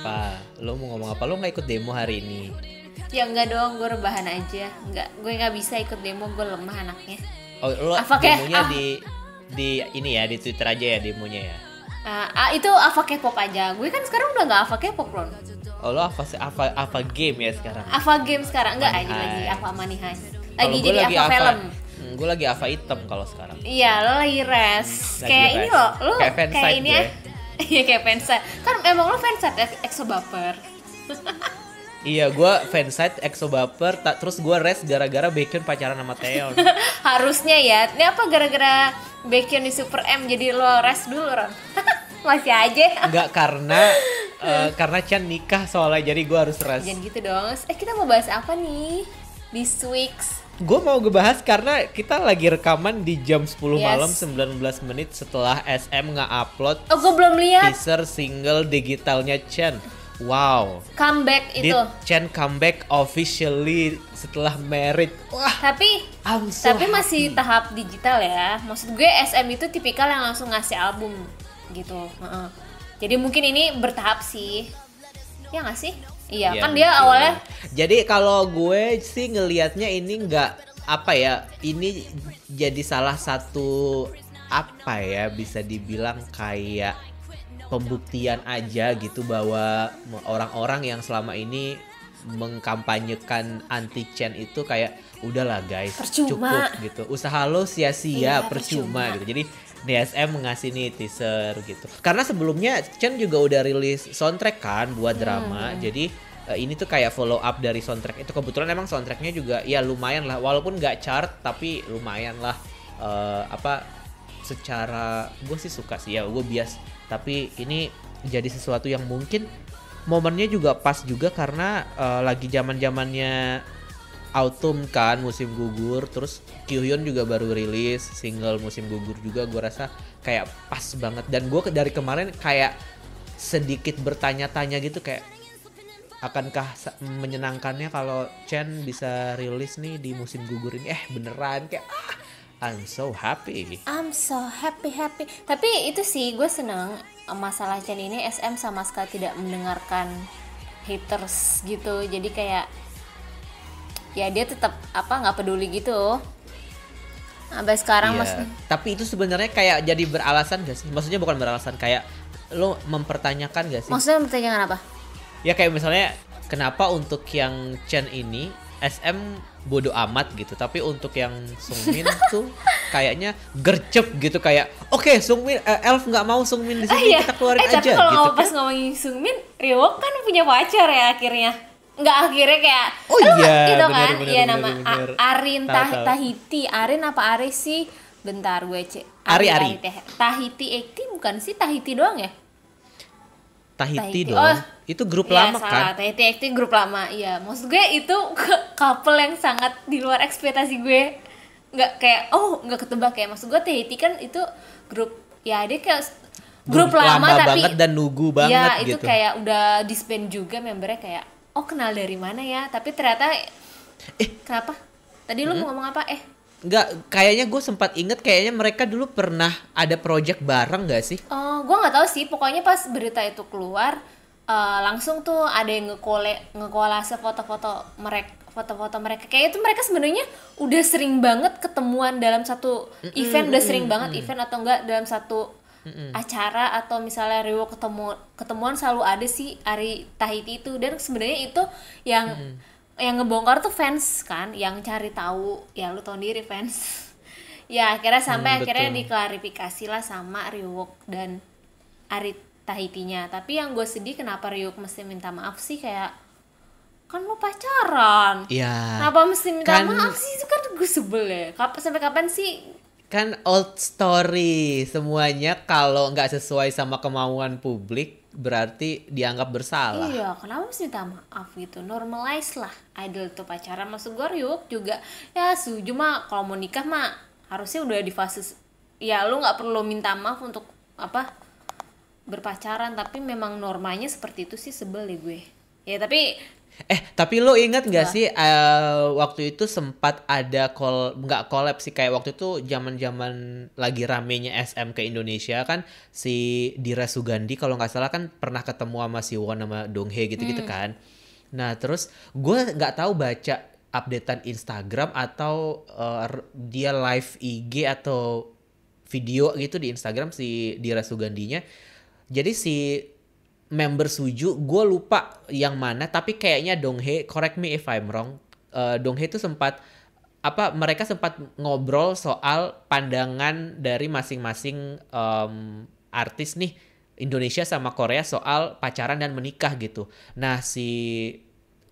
Apa? Lo mau ngomong apa? Lo nggak ikut demo hari ini? Ya enggak dong, gue rebahan aja. Gue nggak bisa ikut demo, gue lemah anaknya. Oh, lo demonya di ini ya, di Twitter aja ya demonya ya? Itu Ava K-pop aja. Gue kan sekarang udah nggak Ava K-pop, Ron. Oh, lo Ava game ya sekarang? Ava game sekarang enggak aja lagi Ava Money High. Lagi jadi Ava film. Gue lagi Ava hitam kalau sekarang. Iya, lo lagi rest. Kayak ini lo kayak ini ya. Iya kayak fansite. Kan emang lo fansite EXO Baper. Iya, gue fansite EXO Baper, terus gue rest gara-gara Baekhyun pacaran sama Taeyeon. Harusnya ya. Ini apa gara-gara Baekhyun di Super M jadi lo rest dulu, Ron? Masih aja. Enggak, karena Chan nikah soalnya, jadi gue harus rest. Jangan gitu dong. Kita mau bahas apa nih? This week's. Gue mau ngebahas karena kita lagi rekaman di jam 10 malam 19 menit setelah SM nge-upload gue belum lihat teaser single digitalnya Chen. Wow. Comeback itu. Chen comeback officially setelah married. Wah. Tapi masih tahap digital ya. Maksud gue SM itu tipikal yang langsung ngasih album gitu. Jadi mungkin ini bertahap sih. Ya nggak sih? Iya ya, kan dia awalnya. Jadi kalau gue sih ngelihatnya ini nggak apa ya, ini jadi salah satu apa ya, bisa dibilang kayak pembuktian aja gitu bahwa orang-orang yang selama ini mengkampanyekan anti Chen itu kayak udahlah guys, cukup gitu, usaha lo sia-sia, percuma gitu. Jadi DSM ngasih nih teaser gitu. Karena sebelumnya Chen juga udah rilis soundtrack kan buat drama. Jadi ini tuh kayak follow up dari soundtrack itu. Kebetulan emang soundtracknya juga ya lumayan lah. Walaupun gak chart tapi lumayan lah. Secara gue sih suka sih ya, gue bias. Tapi ini jadi sesuatu yang mungkin momennya juga pas juga karena lagi zaman-zamannya autumn kan, musim gugur. Terus Kyuhyun juga baru rilis single musim gugur juga. Gue rasa kayak pas banget. Dan gue dari kemarin kayak sedikit bertanya-tanya gitu, kayak akankah menyenangkannya kalau Chen bisa rilis nih di musim gugur ini. Beneran kayak I'm so happy. Tapi itu sih gue seneng masalah Chen ini, SM sama sekali tidak mendengarkan haters gitu. Jadi kayak ya dia tetap nggak peduli gitu sampai sekarang. Tapi itu sebenarnya kayak jadi beralasan gak sih? Maksudnya bukan beralasan, kayak lo mempertanyakan gak sih? Maksudnya mempertanyakan apa? Ya kayak misalnya kenapa untuk yang Chen ini SM bodo amat gitu, tapi untuk yang Sungmin tuh kayaknya gercep gitu, kayak oke, Sungmin Elf nggak mau Sungmin di sini, kita keluarin aja. Tapi kalau gitu, pas ngomongin Sungmin, Ryuk kan punya pacar ya akhirnya. Nggak akhirnya kayak gitu kan? Iya, nama Arin Tahiti. Arin apa Aris sih? Bentar gue cek. Ari. Tahiti Ekti bukan sih? Tahiti doang ya? Tahiti dong. Itu grup lama kan? Tahiti Ekti grup lama. Iya, maksud gue itu couple yang sangat di luar ekspektasi gue. Nggak kayak nggak ketebak ya. Maksud gue Tahiti kan itu grup, ya dia kayak grup lama tapi banget dan nugu banget ya, gitu. itu kayak udah disband juga membernya, kayak kenal dari mana ya, tapi ternyata kenapa? Tadi lu mau ngomong apa? Enggak, kayaknya gue sempat inget kayaknya mereka dulu pernah ada project bareng gak sih? Gue nggak tahu sih, pokoknya pas berita itu keluar langsung tuh ada yang ngekolase foto-foto mereka. Kayak itu mereka sebenarnya udah sering banget ketemuan dalam satu event, udah sering banget event atau enggak dalam satu acara, atau misalnya Rio ketemuan selalu ada si Ari Tahiti itu. Dan sebenarnya itu yang ngebongkar tuh fans kan, yang cari tahu, ya lu tau sendiri fans. Ya akhirnya akhirnya diklarifikasi lah sama Ryuk dan Ari Tahitinya. Tapi yang gue sedih kenapa Ryuk mesti minta maaf sih, kayak kan lo pacaran. Iya. Kenapa mesti minta maaf sih? Itu kan gue sebel ya. Sampai kapan sih? Kan old story, semuanya kalau nggak sesuai sama kemauan publik berarti dianggap bersalah. Iya, kenapa mesti minta maaf gitu? Normalize lah idol itu pacaran. Maksud gue Ryuk juga ya setuju mah, kalau mau nikah mah harusnya udah di fase ya lu nggak perlu minta maaf untuk berpacaran. Tapi memang normanya seperti itu sih, sebel deh gue. Ya tapi Tapi lo ingat nggak Wah. sih waktu itu sempat ada nggak collab sih, kayak waktu itu zaman-zaman lagi ramenya SM ke Indonesia kan, si Dira Sugandi kalau nggak salah kan pernah ketemu sama si Won sama Donghae gitu-gitu kan. Nah terus gue nggak tahu baca updatean Instagram atau dia live IG atau video gitu di Instagram si Dira Sugandinya. Jadi si member Suju, gue lupa yang mana, tapi kayaknya Donghae, correct me if I'm wrong, Donghae itu sempat mereka sempat ngobrol soal pandangan dari masing-masing artis nih Indonesia sama Korea soal pacaran dan menikah gitu. Nah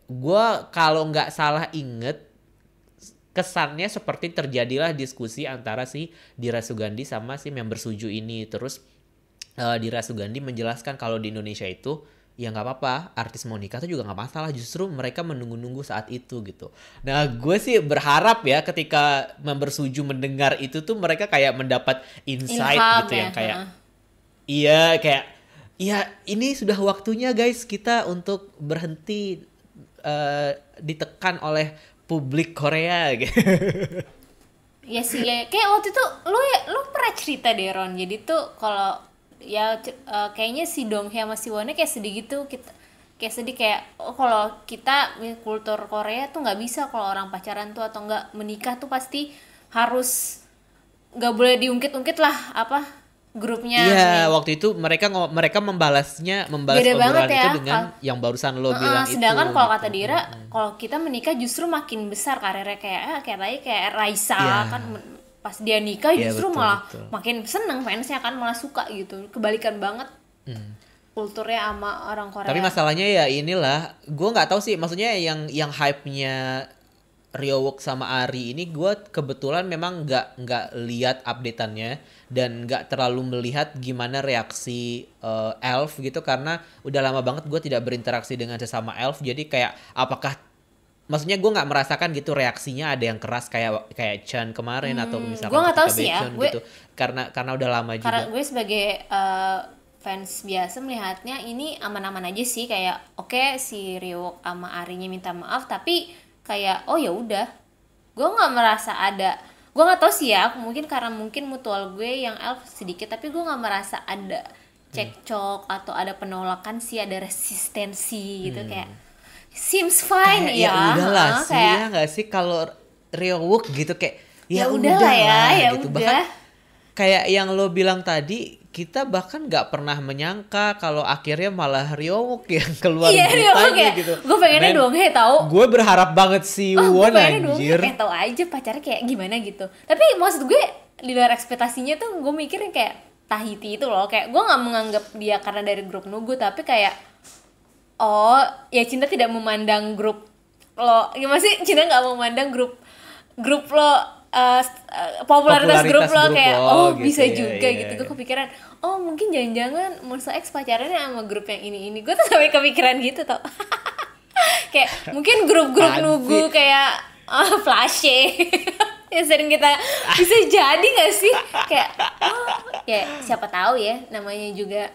gue kalau nggak salah inget, kesannya seperti terjadilah diskusi antara si Dira Sugandi sama si member Suju ini. Terus Dira Sugandi menjelaskan kalau di Indonesia itu ya nggak apa-apa, artis mau nikah tuh juga nggak masalah, justru mereka menunggu-nunggu saat itu gitu. Nah gue sih berharap ya ketika member Suju mendengar itu tuh mereka kayak mendapat insight Ilham gitu ya. yang kayak iya kayak ya ini sudah waktunya guys kita untuk berhenti ditekan oleh publik Korea gitu. Ya sih ya, kayak waktu itu lu pernah cerita deh Ron. Jadi tuh kalau ya kayaknya si Donghae sama si Wonnya kayak sedih gitu, kita kayak sedih kayak kalau kita kultur Korea tuh nggak bisa kalau orang pacaran tuh atau nggak menikah tuh pasti harus nggak boleh diungkit-ungkit lah apa grupnya. Iya, waktu itu mereka membalas Beda banget obrolan ya, itu dengan yang barusan lo bilang itu. sedangkan kalau gitu. kata Dira, kalau kita menikah justru makin besar karirnya kayak tadi kayak Raisa Iya. kan pas dia nikah Iya, justru betul, malah betul. makin seneng fansnya kan malah suka gitu. Kebalikan banget kulturnya sama orang Korea. Tapi masalahnya ya inilah, gue nggak tahu sih, maksudnya yang hype-nya Ryeowook sama Ari ini gue kebetulan memang nggak lihat updateannya dan nggak terlalu melihat gimana reaksi Elf gitu, karena udah lama banget gue tidak berinteraksi dengan sesama Elf. Jadi kayak apakah maksudnya gue nggak merasakan gitu reaksinya ada yang keras kayak Chan kemarin atau misalkan Gua nggak tahu ketika sih ya, Baekhyun gue- gitu, karena udah lama Karena juga. gue sebagai fans biasa melihatnya ini aman-aman aja sih, kayak oke, si Ryeowook sama Arinya minta maaf tapi kayak oh ya udah, gue nggak merasa ada, gue nggak tahu sih ya, mungkin karena mungkin mutual gue yang Elf sedikit, tapi gue nggak merasa ada cekcok atau ada penolakan sih, ada resistensi gitu, kayak seems fine Kayak ya udahlah sih, kayak ya nggak sih kalau Ryeowook gitu kayak ya udahlah ya, ya gitu. udah. Bahkan kayak yang lo bilang tadi, kita bahkan nggak pernah menyangka kalau akhirnya malah Ryeowook yang keluar Iya, Ryeowook beritanya ya. gitu. Gue pengennya Men, Donghae tahu. gue berharap banget si Gue Won pengennya Donghae anjir. kayak tahu aja pacarnya kayak gimana gitu. Tapi maksud gue di luar ekspektasinya tuh gue mikirnya kayak Tahiti itu loh, kayak gue nggak menganggap dia karena dari grup Nugu, tapi kayak oh ya cinta tidak memandang grup lo, gimana sih, cinta nggak memandang grup lo, popularitas grup lo, Popularitas kayak grup lo, oh gitu, bisa ya, juga iya, gitu. iya. Gue kepikiran oh mungkin jangan-jangan Monster X pacarannya sama grup yang ini gue tuh sampai kepikiran gitu tau. Kayak mungkin grup-grup Apaan Nugu sih? kayak Flashe yang sering kita bisa jadi nggak sih, kayak ya siapa tahu ya, namanya juga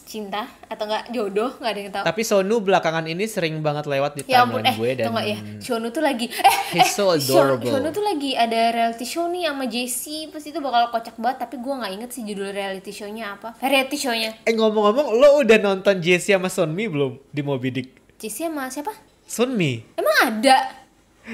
cinta atau nggak jodoh, nggak ada yang tahu. Tapi Sonu belakangan ini sering banget lewat di Ya ampun, timeline gue dan tau nggak ya, Shonu tuh lagi He's so adorable. Shonu tuh lagi ada reality show nih sama Jessie, pasti itu bakal kocak banget, tapi gue nggak inget sih judul reality show-nya apa, variety show-nya. ngomong-ngomong, lo udah nonton Jessie sama Sunmi belum di Moby Dick? Jessie sama siapa? Sunmi Emang ada?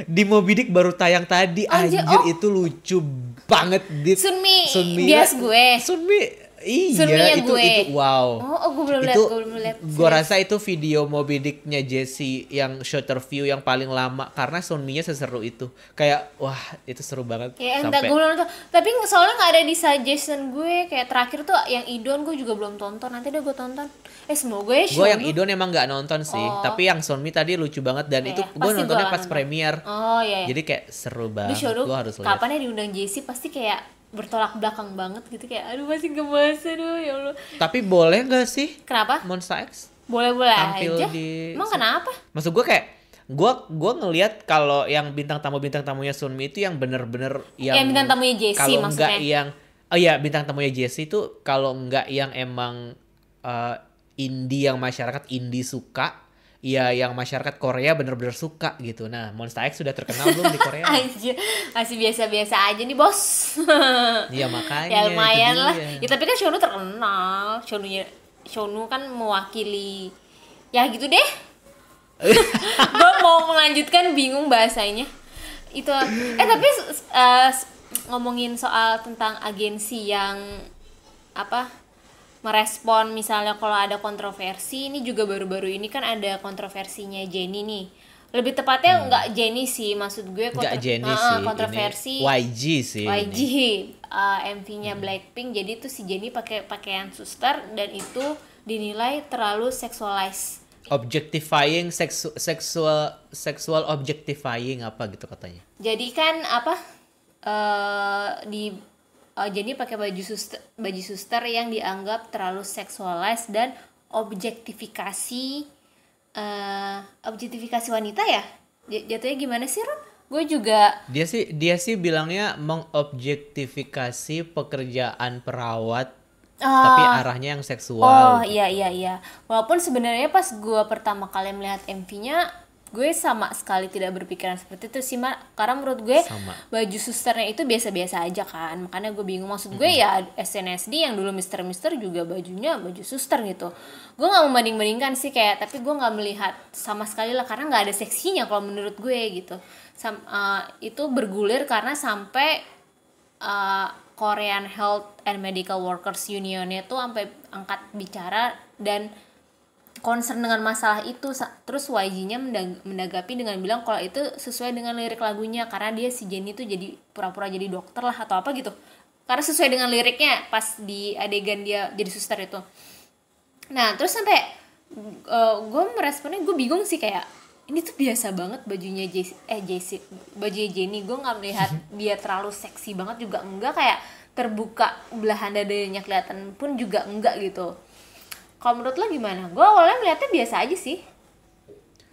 di Moby Dick baru tayang tadi. Anjir, Anjir, oh. itu lucu banget. Sunmi bias gue. Sunmi iya Sunmi-nya itu gue. wow. Oh, gue belum lihat, gue belum lihat. Gue rasa itu video Moby Dick-nya Jessie yang shorter view yang paling lama, karena Sunmi-nya seseru itu. Kayak wah, itu seru banget. Ya entah, gue belum nonton. Tapi soalnya nggak ada di suggestion gue. Kayak terakhir tuh yang Idon gue juga belum tonton. Nanti deh gue tonton. Semoga ya Gue yang Shonu. Idon emang nggak nonton sih, Oh. tapi yang Sunmi tadi lucu banget dan Iya, itu pasti gue gua nontonnya akan pas nonton. premier. Oh iya. Jadi kayak seru Duh, banget. Shonu Gue harus lihat. kapan ya diundang Jessie, pasti kayak bertolak belakang banget gitu, kayak aduh masih gemes, aduh ya Allah. Tapi boleh nggak sih Kenapa? Monster X Boleh-boleh tampil aja. di Emang kenapa? Maksud gue kayak gue ngelihat kalau yang bintang tamunya Sunmi itu yang bener-bener yang Yang bintang tamunya Jessie kalau maksudnya. nggak yang oh iya bintang tamunya Jessie itu kalau nggak yang emang indie yang masyarakat indie suka, ya yang masyarakat Korea bener-bener suka gitu. Nah, Monsta X sudah terkenal belum di Korea? Aja masih biasa-biasa aja nih bos. Iya Ya makanya itu lumayan lah dia. ya, tapi kan Shonu terkenal. Shonu kan mewakili, ya gitu deh. Gue mau melanjutkan bingung bahasanya itu. Tapi ngomongin soal tentang agensi yang apa, merespon misalnya kalau ada kontroversi. Ini juga baru-baru ini kan ada kontroversinya Jennie nih, lebih tepatnya nggak Jennie sih, maksud gue Nggak Jennie sih, kontroversi ini YG sih YG, ini. MV-nya Blackpink. Jadi tuh si Jennie pakai pakaian suster dan itu dinilai terlalu sexualized. Objectifying, sexual objectifying apa gitu katanya. Jadi kan apa, jadi pakai baju suster yang dianggap terlalu sexualized dan objektifikasi, objektifikasi wanita ya. Jatuhnya gimana sih, Ron? Gue juga Dia sih bilangnya mengobjektifikasi pekerjaan perawat tapi arahnya yang seksual. iya iya iya. Walaupun sebenarnya pas gue pertama kali melihat MV-nya, gue sama sekali tidak berpikiran seperti itu sih, Mak. Karena menurut gue Sama. baju susternya itu biasa-biasa aja kan. Makanya gue bingung. Maksud gue ya SNSD yang dulu Mister juga bajunya baju suster gitu. Gue nggak membanding-bandingkan sih kayak, tapi gue nggak melihat sama sekali lah karena nggak ada seksinya kalau menurut gue gitu. Itu bergulir karena sampai Korean Health and Medical Workers Union-nya tuh sampai angkat bicara dan concern dengan masalah itu. Terus YG-nya menanggapi dengan bilang kalau itu sesuai dengan lirik lagunya, karena dia si Jennie tuh jadi pura-pura jadi dokter lah atau apa gitu, karena sesuai dengan liriknya pas di adegan dia jadi suster itu. Nah terus sampai gue meresponnya, gue bingung sih kayak, ini tuh biasa banget bajunya bajunya Jennie. Gue nggak melihat dia terlalu seksi banget juga enggak, kayak terbuka belahan dadanya kelihatan pun juga enggak gitu. Kalau menurut lo gimana? Gue awalnya melihatnya biasa aja sih.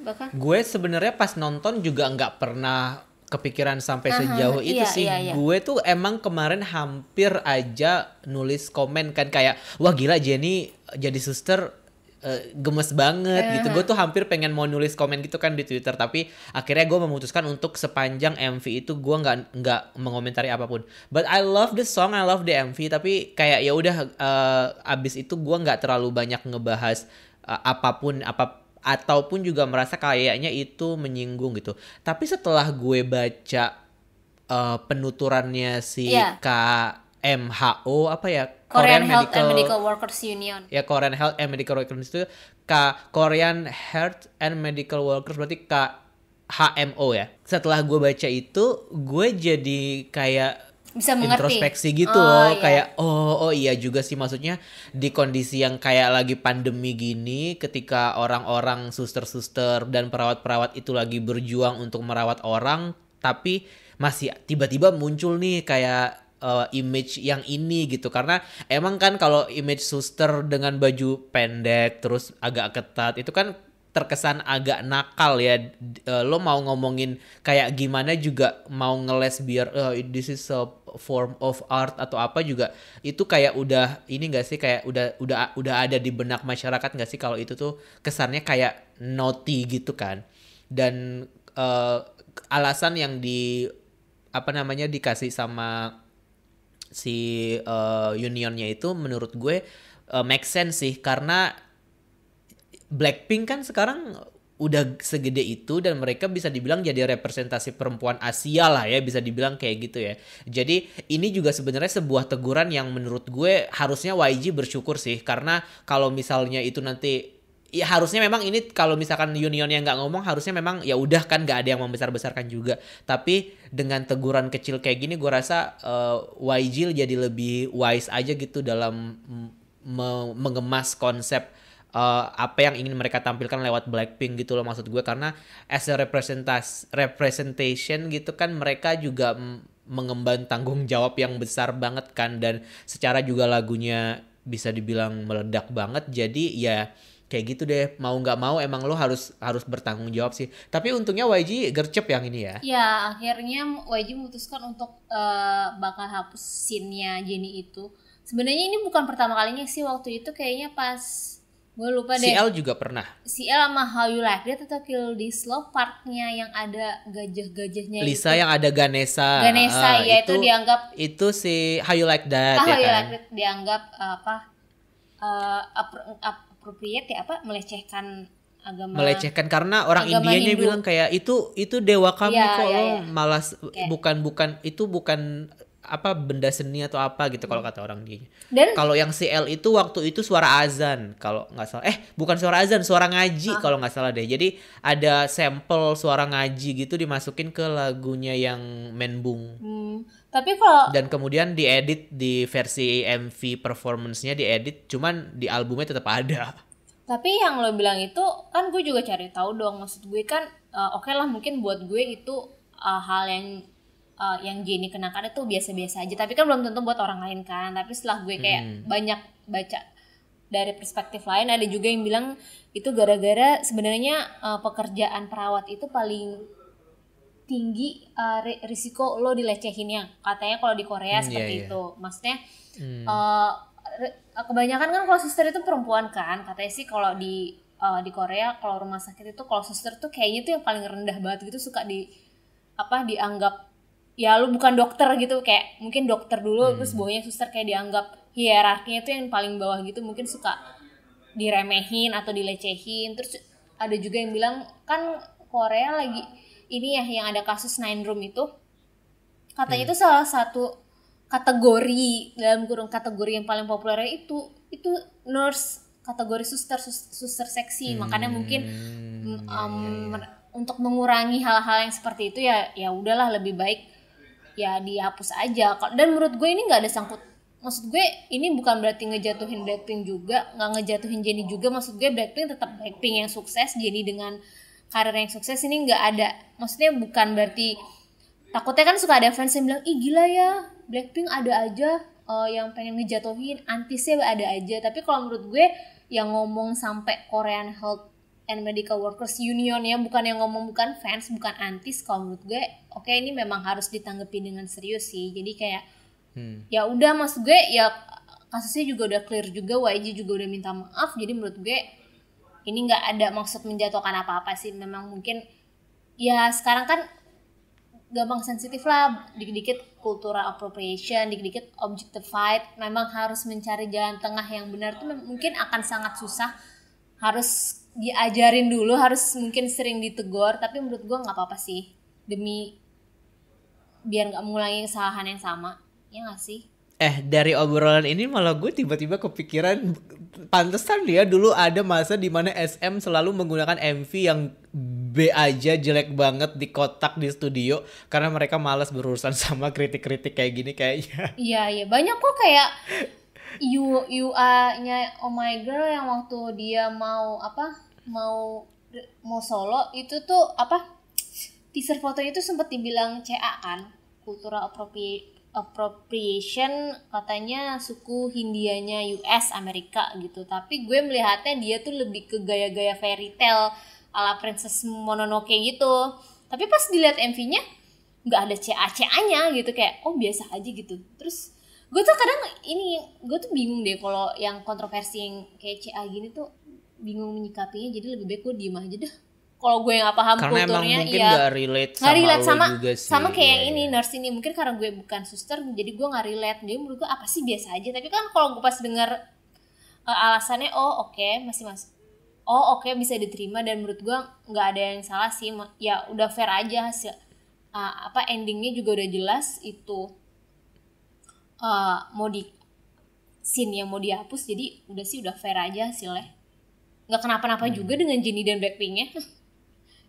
Bahkan Gue sebenarnya pas nonton juga nggak pernah kepikiran sampai sejauh itu iya, sih. iya. Gue tuh emang kemarin hampir aja nulis komen kan kayak, wah gila Jennie jadi suster, gemes banget gitu. Gue tuh hampir pengen mau nulis komen gitu kan di Twitter, tapi akhirnya gue memutuskan untuk sepanjang MV itu gue nggak mengomentari apapun. But I love the song, I love the MV, tapi kayak ya udah, abis itu gue nggak terlalu banyak ngebahas apapun ataupun juga merasa kayaknya itu menyinggung gitu. Tapi setelah gue baca penuturannya si Iya. KMHO apa ya, Korean Health and Medical Workers Union. ya Korean Health and Medical Workers itu Korean Health and Medical Workers berarti HMO ya. Setelah gue baca itu, gue jadi kayak Bisa mengerti. introspeksi gitu Oh, loh, iya. kayak oh iya juga sih, maksudnya di kondisi yang kayak lagi pandemi gini, ketika orang-orang suster-suster dan perawat-perawat itu lagi berjuang untuk merawat orang, tapi masih tiba-tiba muncul nih kayak image yang ini gitu. Karena emang kan kalau image suster dengan baju pendek terus agak ketat itu kan terkesan agak nakal ya. Lo mau ngomongin kayak gimana juga, mau ngeles biar this is a form of art atau apa juga, itu kayak udah ini gak sih, kayak udah ada di benak masyarakat gak sih kalau itu tuh kesannya kayak naughty gitu kan. Dan alasan yang dikasih sama si unionnya itu menurut gue make sense sih, karena Blackpink kan sekarang udah segede itu dan mereka bisa dibilang jadi representasi perempuan Asia lah ya, bisa dibilang kayak gitu ya. Jadi ini juga sebenarnya sebuah teguran yang menurut gue harusnya YG bersyukur sih, karena kalau misalnya itu nanti, ya harusnya memang ini kalau misalkan union yang nggak ngomong, harusnya memang ya udah kan nggak ada yang membesar-besarkan juga. Tapi dengan teguran kecil kayak gini, gue rasa YG jadi lebih wise aja gitu dalam mengemas konsep apa yang ingin mereka tampilkan lewat Blackpink gitu loh, maksud gue. Karena as a representation gitu kan, mereka juga mengemban tanggung jawab yang besar banget kan, dan secara juga lagunya bisa dibilang meledak banget. Jadi ya kayak gitu deh, mau nggak mau emang lo harus bertanggung jawab sih. Tapi untungnya YG gercep yang ini ya. Ya akhirnya YG memutuskan untuk bakal hapus scene-nya Jennie itu. Sebenarnya ini bukan pertama kalinya sih, waktu itu kayaknya pas Gue lupa deh. CL juga pernah. CL sama How You Like That atau Kill This Love partnya yang ada gajah-gajahnya Lisa itu. yang ada Ganesha. Ganesha, ya itu dianggap. Itu si How You Like That How ya You kan. Like That dianggap appropriate ya, melecehkan agama. Melecehkan karena orang agama Indianya Hindu. bilang kayak itu dewa kami Iya, kok iya, lo iya. malas Kayak- bukan itu bukan apa benda seni atau apa gitu kalau kata orang dia. Dan Kalau yang CL itu waktu itu suara azan kalau nggak salah. Bukan suara azan, suara ngaji kalau nggak salah deh. Jadi ada sampel suara ngaji gitu dimasukin ke lagunya yang Menbung. tapi kalau Dan kemudian diedit di versi MV performance-nya diedit, cuman di albumnya tetap ada. Tapi yang lo bilang itu kan gue juga cari tahu dong. Maksud gue kan oke lah mungkin buat gue itu hal yang Jenny kenakan itu biasa-biasa aja. Tapi kan belum tentu buat orang lain kan. Tapi setelah gue kayak banyak baca dari perspektif lain, ada juga yang bilang itu gara-gara sebenarnya pekerjaan perawat itu paling tinggi risiko lo dilecehinnya. Katanya kalau di Korea seperti iya. itu. Maksudnya kebanyakan kan kalau suster itu perempuan kan. Katanya sih kalau di Korea kalau rumah sakit itu kalau suster tuh kayaknya tuh yang paling rendah banget gitu, suka dianggap ya lu bukan dokter gitu, kayak mungkin dokter dulu terus bawahnya suster, kayak dianggap hierarkinya tuh yang paling bawah gitu, mungkin suka diremehin atau dilecehin. Terus ada juga yang bilang kan Korea lagi ini ya yang ada kasus Nine Room itu, katanya itu salah satu kategori dalam kurung kategori yang paling populer itu nurse, kategori suster seksi. Makanya mungkin untuk mengurangi hal-hal yang seperti itu ya udahlah lebih baik ya dihapus aja. Dan menurut gue ini nggak ada sangkut, maksud gue ini bukan berarti ngejatuhin Blackpink juga, nggak ngejatuhin Jennie juga. Maksud gue Blackpink tetap Blackpink yang sukses, Jennie dengan karir yang sukses, ini nggak ada, maksudnya bukan berarti, takutnya kan suka ada fans yang bilang ih gila ya Blackpink ada aja yang pengen ngejatuhin, antisnya ada aja. Tapi kalau menurut gue yang ngomong sampai Korean Health and Medical Workers Union ya, bukan yang ngomong, bukan fans, bukan antis, kalau menurut gue oke, ini memang harus ditanggapi dengan serius sih. Jadi kayak ya udah, maksud gue ya kasusnya juga udah clear juga, YG juga udah minta maaf. Jadi menurut gue ini nggak ada maksud menjatuhkan apa-apa sih. Memang mungkin ya sekarang kan gampang sensitif lah, dikit-dikit cultural appropriation, dikit-dikit objectified. Memang harus mencari jalan tengah yang benar tuh mungkin akan sangat susah, harus diajarin dulu, harus mungkin sering ditegur. Tapi menurut gue nggak apa-apa sih, demi biar nggak mengulangi kesalahan yang sama, ya nggak sih? Dari obrolan ini malah gue tiba-tiba kepikiran, pantesan ya dulu ada masa dimana SM selalu menggunakan MV yang B aja, jelek banget, di kotak di studio karena mereka malas berurusan sama kritik-kritik kayak gini kayaknya. Iya banyak kok, kayak UA-nya Oh My Girl yang waktu dia mau solo itu tuh teaser fotonya itu sempat dibilang CA kan, cultural appropriation, katanya suku Hindianya US Amerika gitu. Tapi gue melihatnya dia tuh lebih ke gaya-gaya fairy tale ala Princess Mononoke gitu. Tapi pas dilihat MV-nya nggak ada CA-CA-nya gitu, kayak oh biasa aja gitu. Terus gue tuh kadang gue tuh bingung deh kalau yang kontroversi yang kayak CA gini tuh, bingung menyikapinya. Jadi lebih baik gue diem aja dah kalau gue nggak paham Karena kulturnya. emang mungkin ya nggak relate sama lo juga sih. sama kayak Iya, yang ini iya. nurse ini. Mungkin karena gue bukan suster jadi gue nggak relate. Jadi menurut gue apa sih biasa aja. Tapi kan kalau gue pas dengar alasannya, oh oke, bisa diterima. Dan menurut gue nggak ada yang salah sih. Ya udah fair aja hasil endingnya juga udah jelas itu mau di scene yang mau dihapus. Jadi udah fair aja hasilnya, nggak kenapa-napa juga dengan Jennie dan Blackpinknya.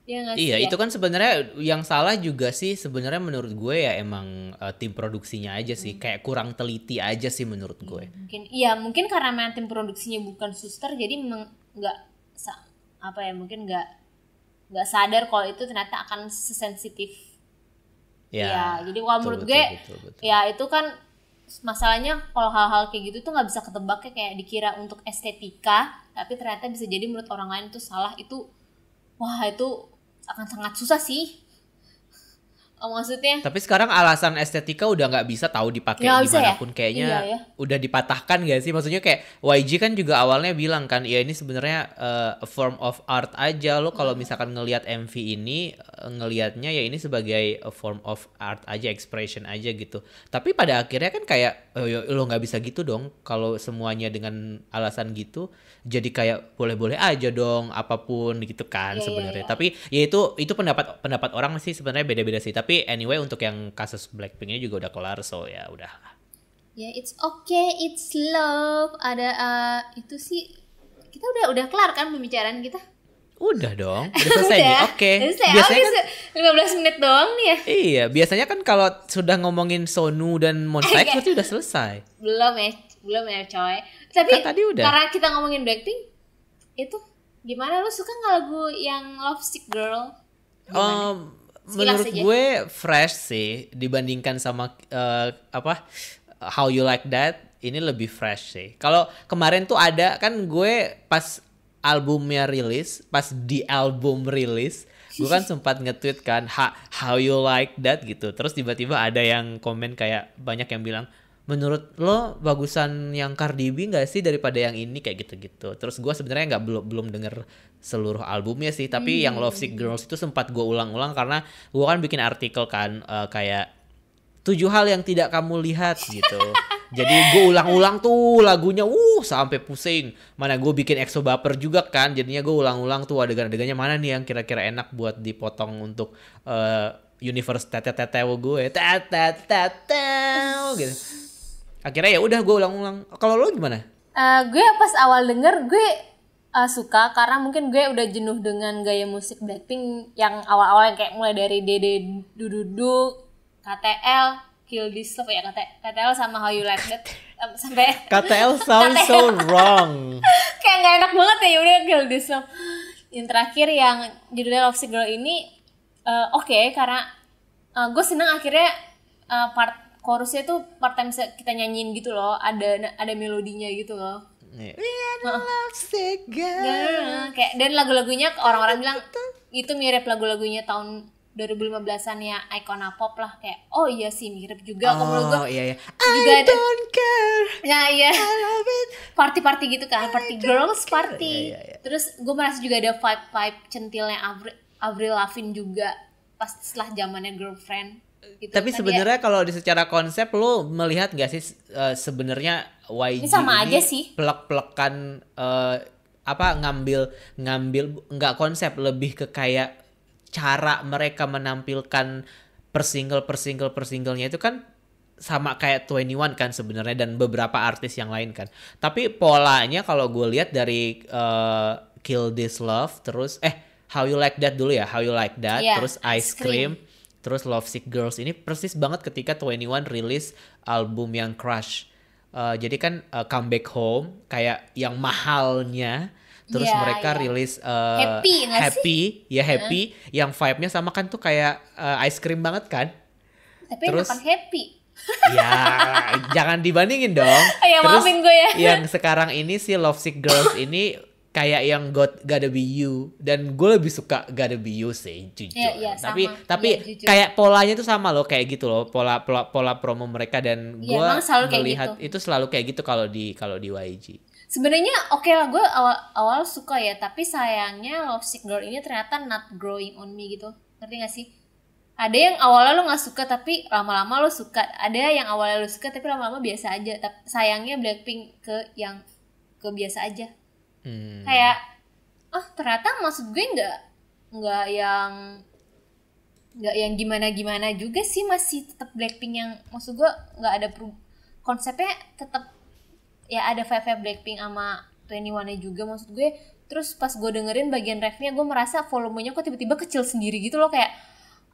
Ya nggak sih, Iya, ya? itu kan sebenarnya yang salah juga sih sebenarnya menurut gue ya emang tim produksinya aja sih, kayak kurang teliti aja sih menurut gue. Mungkin karena memang tim produksinya bukan suster, jadi memang mungkin nggak sadar kalau itu ternyata akan sesensitif. Ya, jadi kalau menurut gue betul. ya itu kan masalahnya kalau hal-hal kayak gitu tuh nggak bisa ketebaknya, kayak dikira untuk estetika tapi ternyata bisa jadi menurut orang lain itu salah. Itu wah, itu akan sangat susah sih Maksudnya Tapi sekarang alasan estetika udah nggak bisa tahu dipakai nggak bisa ya? dimanapun kayaknya Iya ya. udah dipatahkan gak sih? Maksudnya kayak YG kan juga awalnya bilang kan, ya ini sebenarnya a form of art aja. Lo kalau misalkan ngelihat MV ini ngelihatnya ya ini sebagai a form of art aja, expression aja gitu. Tapi pada akhirnya kan kayak lo nggak bisa gitu dong. Kalau semuanya dengan alasan gitu, jadi kayak boleh-boleh aja dong apapun gitu kan Iya, iya, sebenarnya. iya. Tapi ya itu pendapat orang sih sebenarnya beda-beda sih. Tapi anyway untuk yang kasus Blackpink-nya juga udah kelar, so ya udah. Ya it's okay, it's love. Ada itu sih kita udah kelar kan pembicaraan kita? Udah dong, udah selesai nih. Oke. Udah selesai. Biasanya Oke, kan 15 menit doang nih ya. iya, biasanya kan kalau sudah ngomongin Sonu dan Monsta X berarti udah selesai. Belum ya coy. Tapi Kan tadi udah. karena kita ngomongin Blackpink, itu gimana, lu suka nggak lagu yang Love Sick Girl? Sekilas Menurut aja. gue fresh sih dibandingkan sama How You Like That, ini lebih fresh sih. Kalau kemarin tuh ada kan gue pas albumnya rilis, pas di album rilis, gue kan sempat nge-tweet kan How You Like That gitu. Terus tiba-tiba ada yang komen kayak banyak yang bilang, menurut lo bagusan yang Cardi B nggak sih daripada yang ini kayak gitu-gitu. Terus gue sebenarnya belum denger seluruh albumnya sih, tapi yang Love Sick Girls itu sempat gue ulang-ulang karena gue kan bikin artikel kan kayak 7 hal yang tidak kamu lihat gitu. Jadi gue ulang-ulang tuh lagunya sampai pusing. Mana gue bikin EXO baper juga kan. Jadinya gue ulang-ulang tuh adegan-adegannya mana nih yang kira-kira enak buat dipotong untuk universe tetetetew gue. Tetetetew gitu. Akhirnya ya udah gue ulang-ulang. Kalau lo gimana? Gue pas awal denger gue suka karena mungkin gue udah jenuh dengan gaya musik Blackpink yang awal-awal kayak mulai dari Dede Dududu, KTL, Kill This Love ya, KTL sama How You Like That sampai KTL sounds so wrong. kayak nggak enak banget ya udah Kill This Love. Yang terakhir yang judulnya Love Sick Girl ini oke, karena gue seneng akhirnya part chorusnya tuh part time kita nyanyiin gitu loh, ada melodinya gitu loh. We are the love sick girl. Kayak dan lagu-lagunya orang-orang bilang itu mirip lagu-lagunya tahun 2015-an ya, Icona Pop lah, kayak oh iya sih mirip juga. Menurut gue Iya. juga I ada, don't care. ya iya, I love it. party gitu kan, party girls party. Iya. Terus gue merasa juga ada vibe centilnya Avril Lavigne juga pas setelah zamannya Girlfriend gitu. Tapi kan sebenarnya kalau di secara konsep lo melihat gak sih sebenarnya YG Ini sama ini aja sih. plek-plekan ngambil nggak konsep, lebih ke kayak cara mereka menampilkan per singlenya itu kan sama kayak 21 kan sebenarnya dan beberapa artis yang lain kan. Tapi polanya kalau gue lihat dari Kill This Love terus How You Like That dulu ya, How You Like That, Iya, terus Ice Cream, terus Love Sick Girls ini persis banget ketika 21 rilis album yang Crush. Jadi kan Come Back Home kayak yang mahalnya, terus Iya, mereka iya. rilis Happy nggak sih? Happy yang vibe-nya sama kan tuh kayak Ice Cream banget kan. Tapi Terus- enakan Happy. Ya jangan dibandingin dong. Ya, maafin gue ya. Yang sekarang ini si Love Sick Girls ini kayak yang Gotta Be You, dan gue lebih suka Gotta Be You sih jujur. Iya, tapi sama. tapi Iya, jujur. kayak polanya tuh sama loh, kayak gitu loh pola promo mereka, dan Iya, gue emang selalu kayak melihat gitu. itu selalu kayak gitu kalau di YG. Sebenarnya oke lah, gue awal suka ya, tapi sayangnya Love Sick Girl ini ternyata not growing on me gitu. Ngerti gak sih? Ada yang awalnya lo gak suka tapi lama-lama lo suka. Ada yang awalnya lo suka tapi lama-lama biasa aja. Tapi sayangnya Blackpink ke yang ke biasa aja. Kayak ternyata maksud gue nggak yang gimana-gimana juga sih, masih tetap Blackpink yang maksud gue nggak ada konsepnya tetap ya, ada vibe Blackpink sama 21-nya juga maksud gue. Terus pas gue dengerin bagian refnya gue merasa volumenya kok tiba-tiba kecil sendiri gitu loh, kayak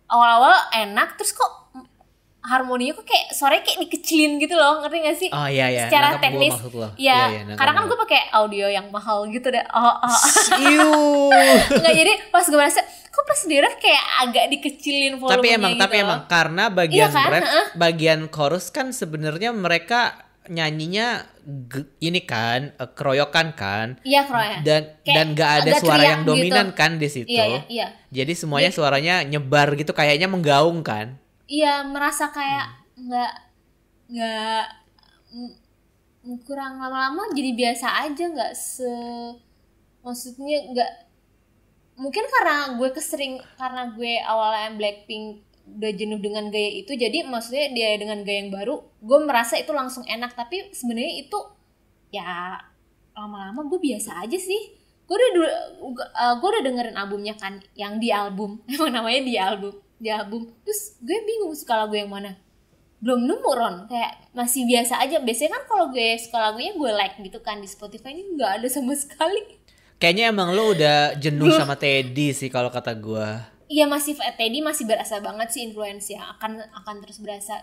awal-awal enak terus kok harmoninya kok kayak suaranya kayak dikecilin gitu loh, ngerti gak sih? Oh iya, Secara nangkep gua teknis maksud lo. ya, Iya, nangkep karena kan gua. gue pakai audio yang mahal gitu deh. Iu. Nggak, jadi pas gue merasa kok pas di ref kayak agak dikecilin volumenya Tapi gitu emang loh. karena bagian Iya kan? ref, bagian chorus kan sebenarnya mereka nyanyinya ini kan keroyokan kan. Iya keroyokan. Dan gak ada suara yang dominan gitu. kan di situ. Iya. Jadi semuanya suaranya nyebar gitu, kayaknya menggaung kan. Iya, merasa kayak nggak kurang lama-lama jadi biasa aja, maksudnya nggak, mungkin karena gue awalnya Blackpink udah jenuh dengan gaya itu, jadi maksudnya dia dengan gaya yang baru gue merasa itu langsung enak, tapi sebenarnya itu ya lama-lama gue biasa aja sih. Gue udah dengerin albumnya kan, yang di album emang namanya di album, terus gue bingung suka lagu yang mana, belum nemu Ron, kayak masih biasa aja. Biasanya kan kalau gue suka lagunya gue like gitu kan di Spotify, ini nggak ada sama sekali. Kayaknya emang lo udah jenuh sama Teddy sih kalau kata gue. Iya, Teddy masih berasa banget sih influence yang akan terus berasa.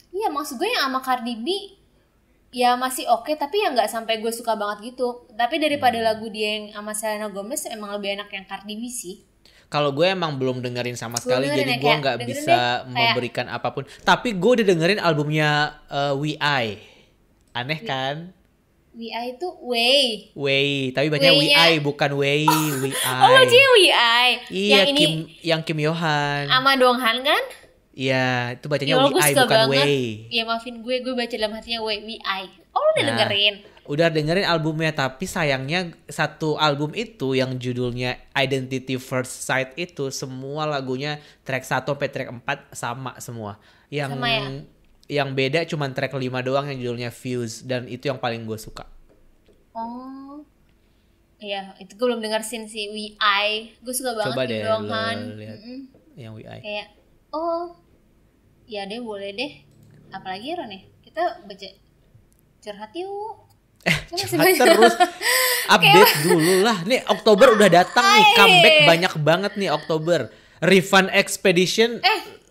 Iya, maksud gue yang sama Cardi B ya masih oke, tapi ya nggak sampai gue suka banget gitu. Tapi daripada lagu dia yang sama Selena Gomez emang lebih enak yang Cardi B sih. Kalau gue emang belum dengerin sama sekali, jadi gue nggak bisa deh, memberikan apapun. Tapi gue udah dengerin albumnya WI. Aneh kan? WI itu Way, tapi bacanya WI bukan Way, WI. Oh, bacanya WI. Iya, yang Kim Yohan. Sama Donghan kan? Iya, itu bacanya WI bukan Way. Iya, maafin gue baca dalam hatinya WI. Oh, udah dengerin? Udah dengerin albumnya, tapi sayangnya satu album itu yang judulnya Identity First Sight itu semua lagunya track 1 sampai track 4 sama semua. Yang beda cuma track 5 doang yang judulnya Fuse, dan itu yang paling gue suka. Oh. Iya, itu gue belum denger sih WI. Gue suka banget. Coba deh lo lihat yang WI. Kayak ya deh, boleh deh. Apalagi Ron ya? Kita baca curhat yuk. Curhat terus. Update dulu lah. Nih Oktober udah datang nih, comeback banyak banget nih Oktober. Refund Expedition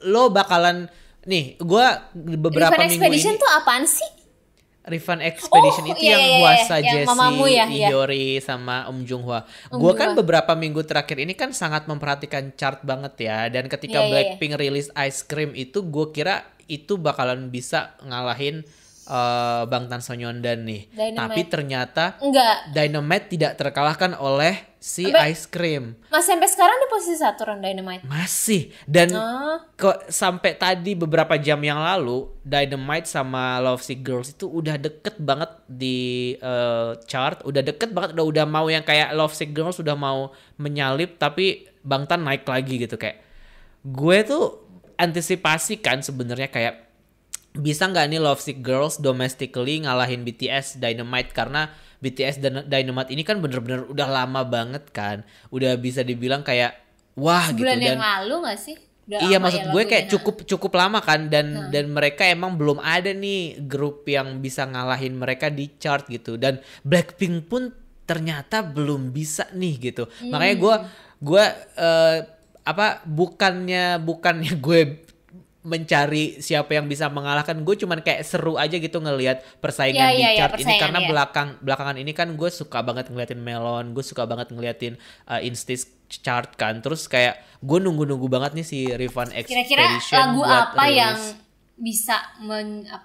lo bakalan nih, gue beberapa Refund minggu Expedition ini. Tuh apaan sih? Refund Expedition itu yang Hwasa, Jessie, ya. Ihyori sama Jung-hwa. Gue kan beberapa minggu terakhir ini kan sangat memperhatikan chart banget ya. Dan ketika Blackpink rilis Ice Cream itu, gue kira itu bakalan bisa ngalahin Bangtan Sonyeondan nih. Dynamite. Tapi ternyata Dynamite tidak terkalahkan oleh si Ice Cream. Masih sampai sekarang di posisi 1 Ron Dynamite. Masih. Dan sampai tadi beberapa jam yang lalu Dynamite sama Lovesick Girls itu udah deket banget di chart. Udah deket banget, udah mau yang kayak Lovesick Girls udah mau menyalip, tapi Bangtan naik lagi gitu. Kayak gue tuh antisipasi kan sebenarnya kayak bisa nggak nih Lovesick Girls domestically ngalahin BTS Dynamite, karena BTS dan Dynamite ini kan bener-bener udah lama banget kan, udah bisa dibilang kayak wah sebulan gitu. Dan yang lalu nggak sih? Iya, maksud gue kayak cukup lama kan, dan mereka emang belum ada nih grup yang bisa ngalahin mereka di chart gitu, dan Blackpink pun ternyata belum bisa nih gitu. Makanya gue bukannya gue mencari siapa yang bisa mengalahkan, gue cuman kayak seru aja gitu ngelihat persaingan di chart ini, karena belakangan ini kan gue suka banget ngeliatin Melon, gue suka banget ngeliatin Instis chart kan, terus kayak gue nunggu banget nih si Refund Expedition. Kira-kira lagu apa rilis yang bisa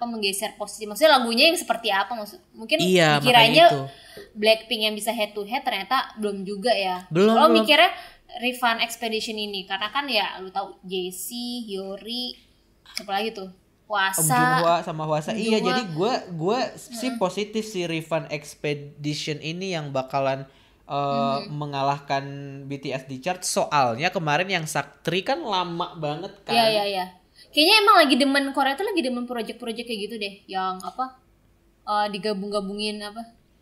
menggeser posisi, maksudnya lagunya yang seperti apa, mungkin dikiranya Blackpink yang bisa head to head, ternyata belum juga ya. Belum. Mikirnya Refund Expedition ini karena kan ya lu tahu Jessie, Hyori, siapa lagi tuh? Jung-hwa sama Hwasa. Iya, jadi gue sih positif si Refund Expedition ini yang bakalan mengalahkan BTS di chart. Soalnya kemarin yang Saktri kan lama banget kan. Iya. Kayaknya emang lagi demen, Korea tuh lagi demen project-project kayak gitu deh, yang digabung-gabungin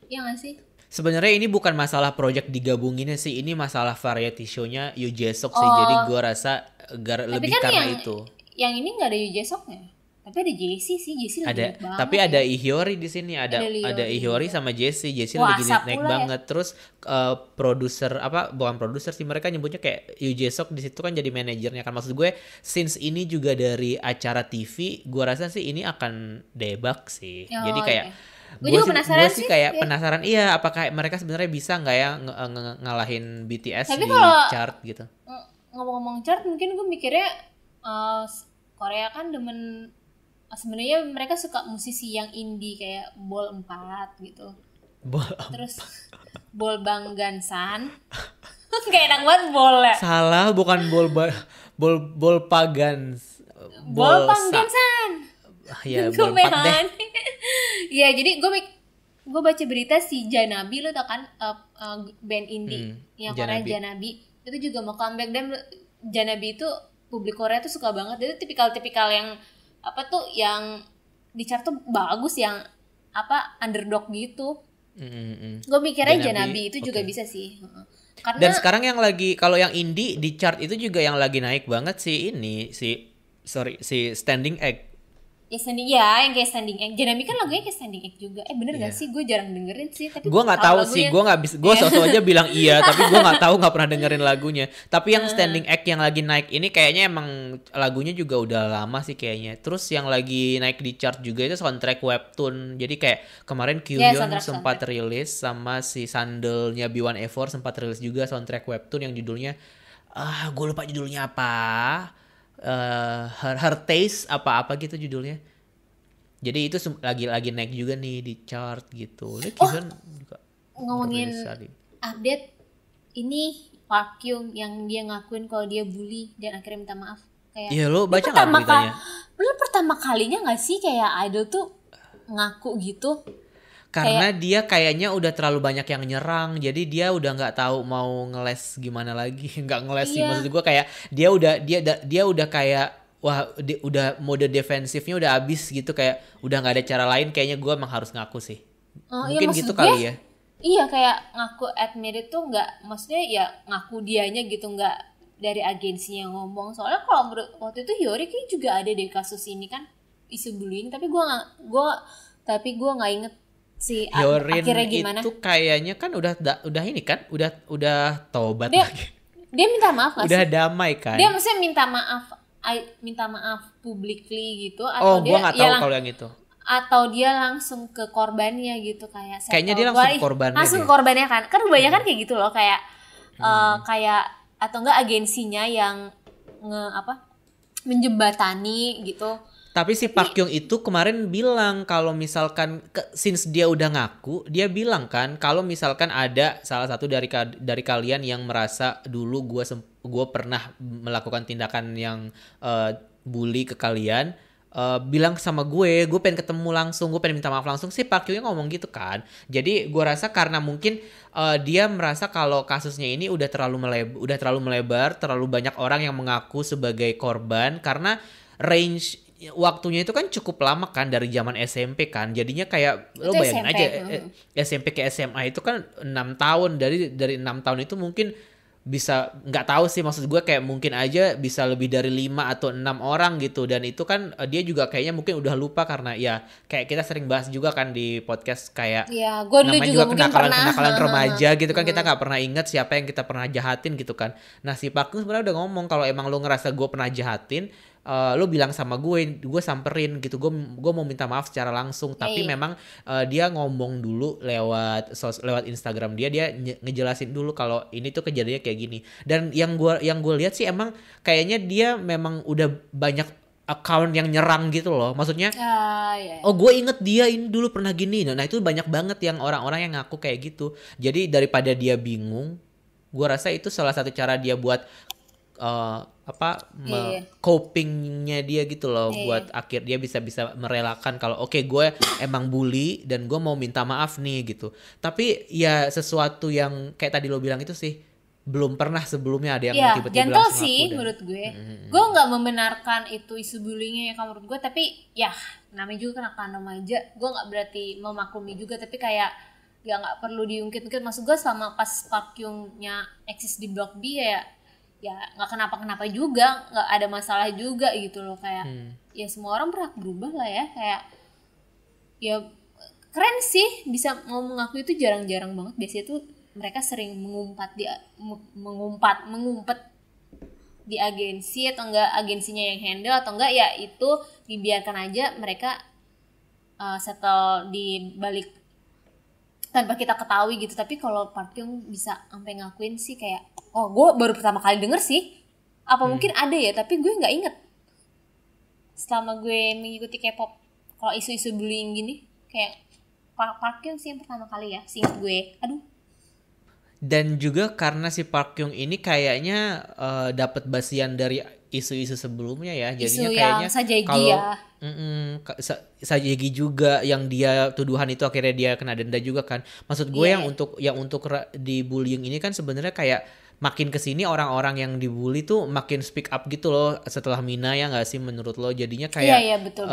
ya nggak sih? Sebenarnya ini bukan masalah project digabunginnya sih, ini masalah variety show-nya Yoo Jae-suk sih. Jadi gue rasa lebih kan karena itu. Yang ini nggak ada Yoo Jae-suknya, tapi ada Jessie sih. Jessie lagi naik banget. Tapi ada Ihyori di sini, ada Ihyori sama Jessie. Jessie lagi naik banget. Terus bukan produser sih, mereka nyebutnya kayak Yoo Jae-suk di situ kan jadi manajernya kan. Maksud gue, since ini juga dari acara TV, gue rasa sih ini akan debak sih. Jadi kayak gue juga penasaran sih kayak penasaran apakah mereka sebenarnya bisa nggak ya ngalahin BTS di chart gitu. Ngomong-ngomong chart, mungkin gue mikirnya Korea kan demen sebenarnya mereka suka musisi yang indie kayak Bol 4 gitu. Bol Terus Bol Bang Gansan. Kayak enak banget Bol ya. salah, bukan bol pagan. Bol Bang Sa Gansan. ya Gue bol 4 deh. Iya, jadi gue baca berita si Janabi, lo tau kan, band indie yang Korea Janabi. Janabi itu juga mau comeback. Dan Janabi itu publik Korea tuh suka banget. Dia tuh tipikal yang apa tuh, yang di chart tuh bagus, yang apa, underdog gitu. Gue mikirnya Janabi itu juga oke. bisa sih. Dan Karena sekarang yang lagi, kalau yang indie di chart itu juga yang lagi naik banget sih ini si Standing Egg. ya standing, ya yang kayak Standing Egg. Janabi kan lagunya kayak Standing Egg juga. Bener gak Iya. sih? Gue jarang dengerin sih. Tapi Gue nggak tahu sih, lagunya. gue nggak bisa, gue sosok aja bilang iya, tapi gue nggak tahu, nggak pernah dengerin lagunya. Tapi yang Standing Egg yang lagi naik ini kayaknya emang lagunya juga udah lama sih kayaknya. Terus yang lagi naik di chart juga itu soundtrack webtoon. Jadi kayak kemarin Ya, Kyuhyun sempat soundtrack. rilis, sama si Sandelnya B1A4 sempat rilis juga soundtrack webtoon yang judulnya gue lupa judulnya apa. Her Taste apa gitu judulnya. Jadi itu lagi naik juga nih di chart gitu. Ini Kyuhyun juga Ngomongin rilis tadi. update ini, Park Kyung yang dia ngakuin kalau dia bully dan akhirnya minta maaf. Kayak Iya, lo ini baca nggak beritanya? Lu pertama kalinya nggak sih kayak idol tuh ngaku gitu? Karena dia kayaknya udah terlalu banyak yang nyerang, jadi dia udah nggak tahu mau ngeles gimana lagi. Nggak ngeles sih, Iya. maksud gue kayak dia udah kayak wah udah mode defensifnya udah habis gitu, kayak udah nggak ada cara lain, kayaknya gue emang harus ngaku sih. Iya, Mungkin maksud gitu gue, kali ya. iya kayak ngaku admit itu nggak, maksudnya ya ngaku dianya gitu, nggak dari agensinya yang ngomong. Soalnya kalau waktu itu Hyori kayak juga ada deh kasus ini kan, isu bullying, tapi gue nggak inget si Hyorin akhirnya gimana. itu kayaknya kan udah ini kan, udah tobat Dia lagi. dia minta maaf gak Udah sih? damai kan. Dia maksudnya minta maaf publicly gitu, Oh, atau gue dia nggak ya tahu kalau yang itu. atau dia langsung ke korbannya gitu, kayak Kayaknya dia settle. langsung ke korbannya Langsung deh. ke korbannya kan kebanyakan kayak gitu loh, kayak kayak atau enggak agensinya yang menjembatani gitu. Tapi si Park Kyung itu kemarin bilang kalau misalkan since dia udah ngaku, dia bilang kan kalau misalkan ada salah satu dari kalian yang merasa dulu gue pernah melakukan tindakan yang bully ke kalian, bilang sama gue pengen ketemu langsung, gue pengen minta maaf langsung. Si Park Kyung ngomong gitu kan. Jadi gue rasa karena mungkin dia merasa kalau kasusnya ini udah terlalu melebar, terlalu banyak orang yang mengaku sebagai korban, karena range waktunya itu kan cukup lama kan, dari zaman SMP kan. Jadinya kayak lo Itu bayangin SMP. aja SMP ke SMA itu kan 6 tahun. Dari 6 tahun itu mungkin bisa, nggak tahu sih, maksud gue kayak mungkin aja bisa lebih dari 5 atau 6 orang gitu. Dan itu kan dia juga kayaknya mungkin udah lupa, karena ya kayak kita sering bahas juga kan di podcast, kayak Ya, gue dulu namanya juga juga mungkin pernah. kenakalan remaja gitu kan, kita nggak pernah inget siapa yang kita pernah jahatin gitu kan. Nah, si Park Kyung sebenarnya udah ngomong kalau emang lo ngerasa gue pernah jahatin, lo bilang sama gue samperin gitu, gue mau minta maaf secara langsung. Tapi Iya. memang dia ngomong dulu lewat Instagram dia ngejelasin dulu kalau ini tuh kejadiannya kayak gini. Dan yang gue lihat sih emang kayaknya dia memang udah banyak account yang nyerang gitu loh, maksudnya Ya. oh gue inget dia ini dulu pernah gini. Nah itu banyak banget yang orang-orang yang ngaku kayak gitu. Jadi daripada dia bingung, gue rasa itu salah satu cara dia buat copingnya dia gitu loh. Buat akhir dia bisa merelakan kalau oke, gue emang bully dan gue mau minta maaf nih gitu. Tapi ya sesuatu yang kayak tadi lo bilang itu sih belum pernah sebelumnya ada yang Ya, tiba-tiba gentle langsung sih ngaku. menurut gue. Gue nggak membenarkan itu isu bullyingnya ya menurut gue, tapi ya namanya juga kan anak remaja. Gue nggak berarti memaklumi juga, tapi kayak ya nggak perlu diungkit-ungkit. Maksud gue selama pas Park Kyung-nya eksis di Blok B ya nggak kenapa-kenapa juga, nggak ada masalah juga gitu loh. Kayak ya semua orang berhak berubah lah ya, kayak ya keren sih bisa mau mengaku itu, jarang-jarang banget. Biasanya tuh mereka sering mengumpet di agensi, atau enggak agensinya yang handle, atau enggak ya itu dibiarkan aja mereka settle di balik tanpa kita ketahui gitu. Tapi kalau Park Kyung bisa sampai ngakuin sih, kayak gue baru pertama kali denger sih. Apa mungkin ada ya, tapi gue nggak inget selama gue mengikuti K-pop. Kalau isu-isu bullying gini kayak Park Hyung sih yang pertama kali ya, seingat gue. Aduh. Dan juga karena si Park Hyung ini kayaknya dapat basian dari isu-isu sebelumnya ya, jadinya Isu kayaknya yang Sajegi kalau ya. Sajegi juga yang dia tuduhan itu akhirnya dia kena denda juga kan. Maksud gue Iya. yang untuk di bullying ini kan sebenarnya kayak makin kesini orang-orang yang dibully tuh makin speak up gitu loh setelah Mina, ya nggak sih menurut lo? Jadinya kayak Iya, betul.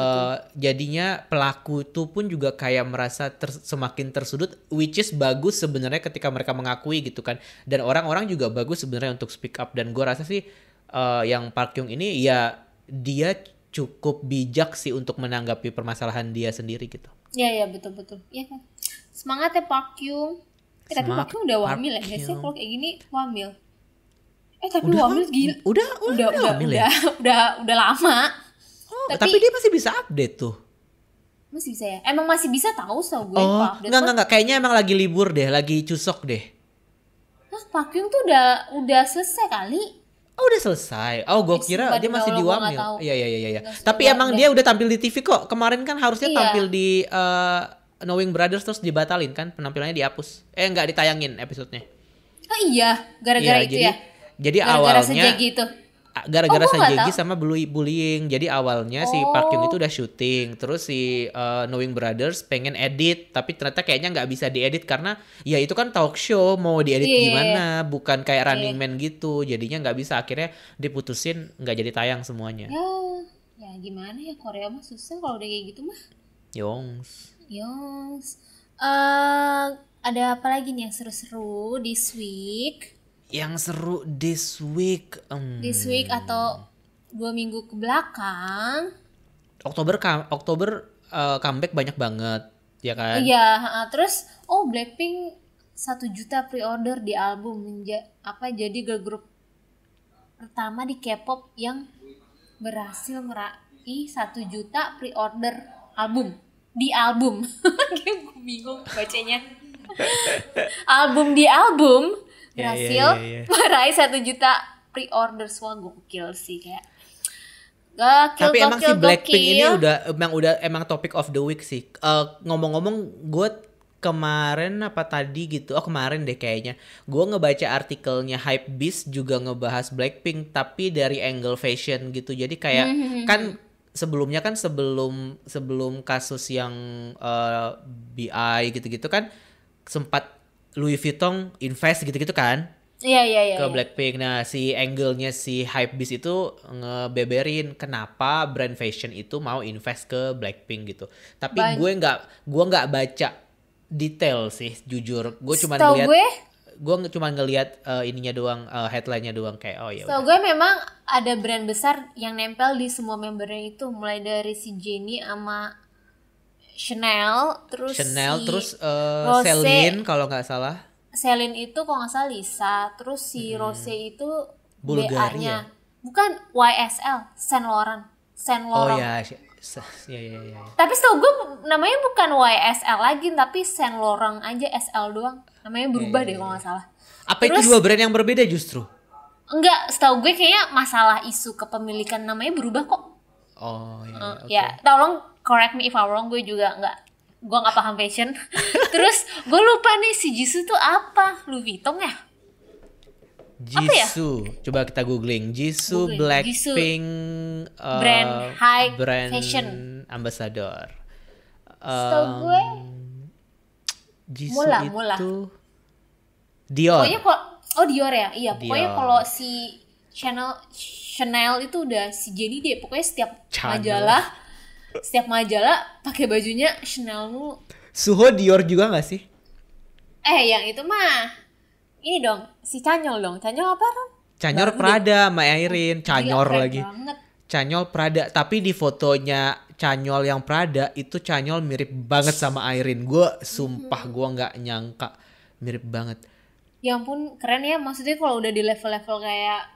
jadinya pelaku itu pun juga kayak merasa semakin tersudut, which is bagus sebenarnya ketika mereka mengakui gitu kan. Dan orang-orang juga bagus sebenarnya untuk speak up, dan gue rasa sih yang Park Hyung ini ya dia cukup bijak sih untuk menanggapi permasalahan dia sendiri gitu. Iya, betul. Iya kan. Semangat ya Park Hyung. Tapi Park Hyung udah wamil ya guys ya, kalau kayak gini wamil. Tapi wamil gila. Udah wamil ya? Udah lama. Oh, tapi dia masih bisa update tuh. Masih bisa ya? Emang masih bisa tahu tau gue. Oh, enggak. Kayaknya emang lagi libur deh, lagi cusok deh. Nah, Park Hyung tuh udah selesai kali. Oh, udah selesai. Oh, gue kira dia masih di wamil. Iya. Tapi emang dia udah tampil di TV kok. Kemarin kan harusnya tampil di Knowing Brothers terus dibatalin kan, penampilannya dihapus. Enggak ditayangin episodenya. Oh iya, gara-gara itu ya. Jadi gara-gara awalnya Sajegi itu. Gara-gara Sajegi sama bullying. Jadi awalnya si Park Hyung itu udah syuting, terus si Knowing Brothers pengen edit, tapi ternyata kayaknya nggak bisa diedit karena ya itu kan talk show, mau diedit gimana, bukan kayak Running Man gitu. Jadinya nggak bisa, akhirnya diputusin nggak jadi tayang semuanya. Ya gimana ya, Korea mah susah kalau udah kayak gitu mah. Yongs. Ada apa lagi nih yang seru-seru this week? Yang seru this week. This week atau 2 minggu ke belakang. Oktober comeback banyak banget, ya kan? Iya, terus Blackpink 1 juta pre-order di album, jadi girl group pertama di K-pop yang berhasil meraih 1 juta pre-order di album. Gue bingung bacanya. album berhasil meraih 1 juta pre-order. Wah, gokil sih, kayak tapi emang si Blackpink ini emang topic of the week sih. Ngomong-ngomong, gue kemarin kemarin deh kayaknya gue ngebaca artikelnya Hypebeast juga ngebahas Blackpink, tapi dari angle fashion gitu. Jadi kayak kan sebelum kasus yang BI gitu-gitu kan sempat Louis Vuitton invest gitu-gitu kan. Iya. Ke Blackpink. Nah, si angle-nya si Hypebeast itu ngebeberin kenapa brand fashion itu mau invest ke Blackpink gitu. Tapi gue nggak baca detail sih, jujur. Gue cuma ngelihat ininya doang, headline-nya doang, kayak oh ya udah. Gue memang ada brand besar yang nempel di semua membernya itu, mulai dari si Jennie sama Chanel, terus Celine kalau nggak salah. Celine itu kalau nggak salah Lisa, terus si Rose itu Bulgaria. BA-nya. Bukan YSL, Saint Laurent. Oh ya. Tapi setahu gue namanya bukan YSL lagi, tapi Saint Laurent aja, SL doang. Namanya berubah deh kalau nggak salah. Apa itu dua brand yang berbeda justru? Enggak, setahu gue kayaknya masalah isu kepemilikan namanya berubah kok. Oh iya. Okay. Ya, tolong correct me if I'm wrong, gue nggak paham fashion. Terus gue lupa nih, si Jisoo tuh apa? Louis Vuitton ya? Jisoo, coba kita googling. Jisoo Blackpink brand high fashion ambassador. Setahu gue Jisoo Mula. itu Dior. Pokoknya Dior ya. Iya, Dior. pokoknya kalau si Chanel itu udah si Jennie deh. Pokoknya setiap majalah pakai bajunya Chanel mulu. Suho Dior juga nggak sih? Yang itu mah ini dong, si Chanyeol dong. Chanyeol apa dong? Chanyeol Prada sama Irene. Chanyeol lagi. Banget. Chanyeol Prada, tapi di fotonya Chanyeol yang Prada itu Chanyeol mirip banget sama Irene. Gue sumpah gue nggak nyangka mirip banget. Ya ampun, keren ya. Maksudnya kalau udah di level-level kayak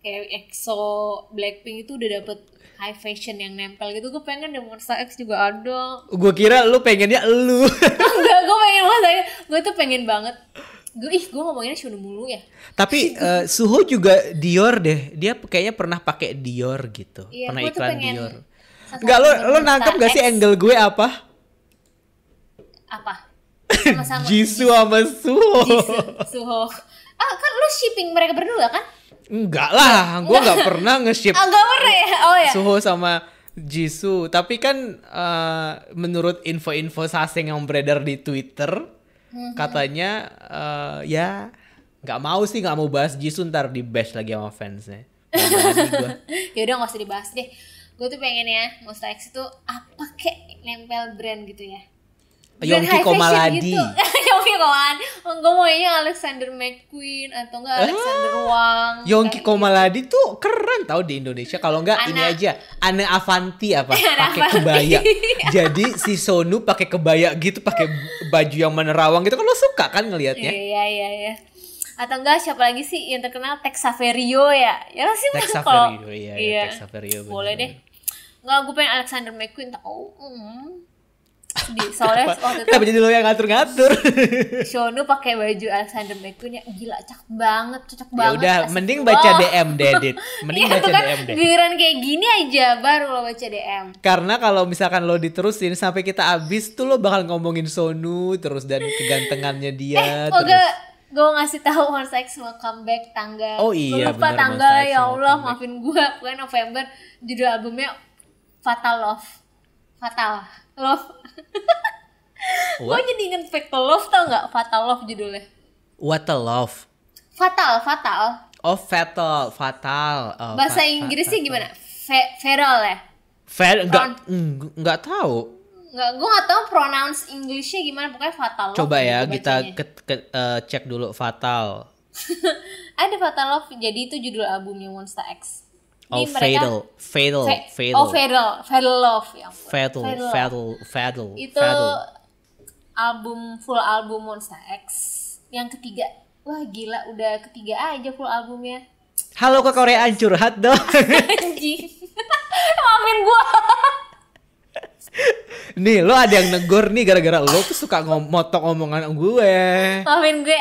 EXO, Blackpink itu udah dapet high fashion yang nempel gitu. Gue pengen deh Monsta X juga ada. Gue kira lu pengennya lu. Enggak, gue pengen Monsta X. Gue tuh pengen banget. Gue ngomonginnya Shunu mulu ya. Tapi Suho juga Dior deh. Dia kayaknya pernah pakai Dior gitu. Iya, pernah gue iklan tuh pengen Dior. Enggak, lo nangkep gak sih angle gue apa? Apa? Sama-sama Jisoo sama Suho. Suho. Kan lu shipping mereka berdua kan? Enggak lah, gue nggak pernah nge-ship Enggak pernah ya? Oh ya. Suho sama Jisoo. Tapi kan menurut info-info saseng yang beredar di Twitter, katanya ya nggak mau bahas Jisoo, ntar di bash lagi sama fansnya. Yaudah nggak usah dibahas deh. Gue tuh pengen ya Monsta X itu apa kek nempel brand gitu ya. Yongki Komaladi. Gitu. Yongki Komaladi. Gue maunya Alexander McQueen atau enggak Alexander Wang. Yongki Komaladi tuh keren tau di Indonesia. Kalau enggak ini aja Anne Avanti apa pakai kebaya. Jadi si Sonu pakai kebaya gitu, pakai baju yang menerawang gitu kan, lo suka kan ngelihatnya? Iya. Atau enggak siapa lagi sih yang terkenal, Tex Saverio ya? Ya sih Tex Saverio, iya. Tex Saverio. Boleh deh. Enggak, gue pengen Alexander McQueen tau. Soalnya waktu itu kenapa jadi lo yang ngatur-ngatur? Shonu pakai baju Alexander McQueen ya, gila cakep banget, cocok banget. Ya udah, mending baca DM deh, Dit. Mending baca kan, DM deh. giliran kayak gini aja baru lo baca DM. Karena kalau misalkan lo diterusin sampai kita habis tuh lo bakal ngomongin Sonu terus dan kegantengannya dia terus. Gue ngasih tahu Monsta X mau comeback tanggal. Oh iya, lupa bener, tanggal, ya Allah, comeback. maafin gue. Pokoknya November, judul albumnya Fatal Love. Gue jadi inget Fake Love, tau gak? Fatal Love judulnya. What a love. Fatal. Oh, fatal. Oh, Bahasa Inggrisnya gimana? Feral ya? Enggak tahu. Gue gak tahu pronounce Englishnya gimana, pokoknya Fatal Love. Coba ya gitu kita bacanya. cek dulu Fatal. Ada Fatal Love, jadi itu judul albumnya Monsta X. Oh, Ini Fatal. Oh, Fatal Love ya. Fatal. Itu full album Monsta X yang ketiga. Wah gila, udah ketiga aja full albumnya. Halo ke Koreaan curhat dong. Anjing. Maafin gua. Nih lo ada yang negor nih gara-gara lo tuh suka motong omongan gue. Maafin gue,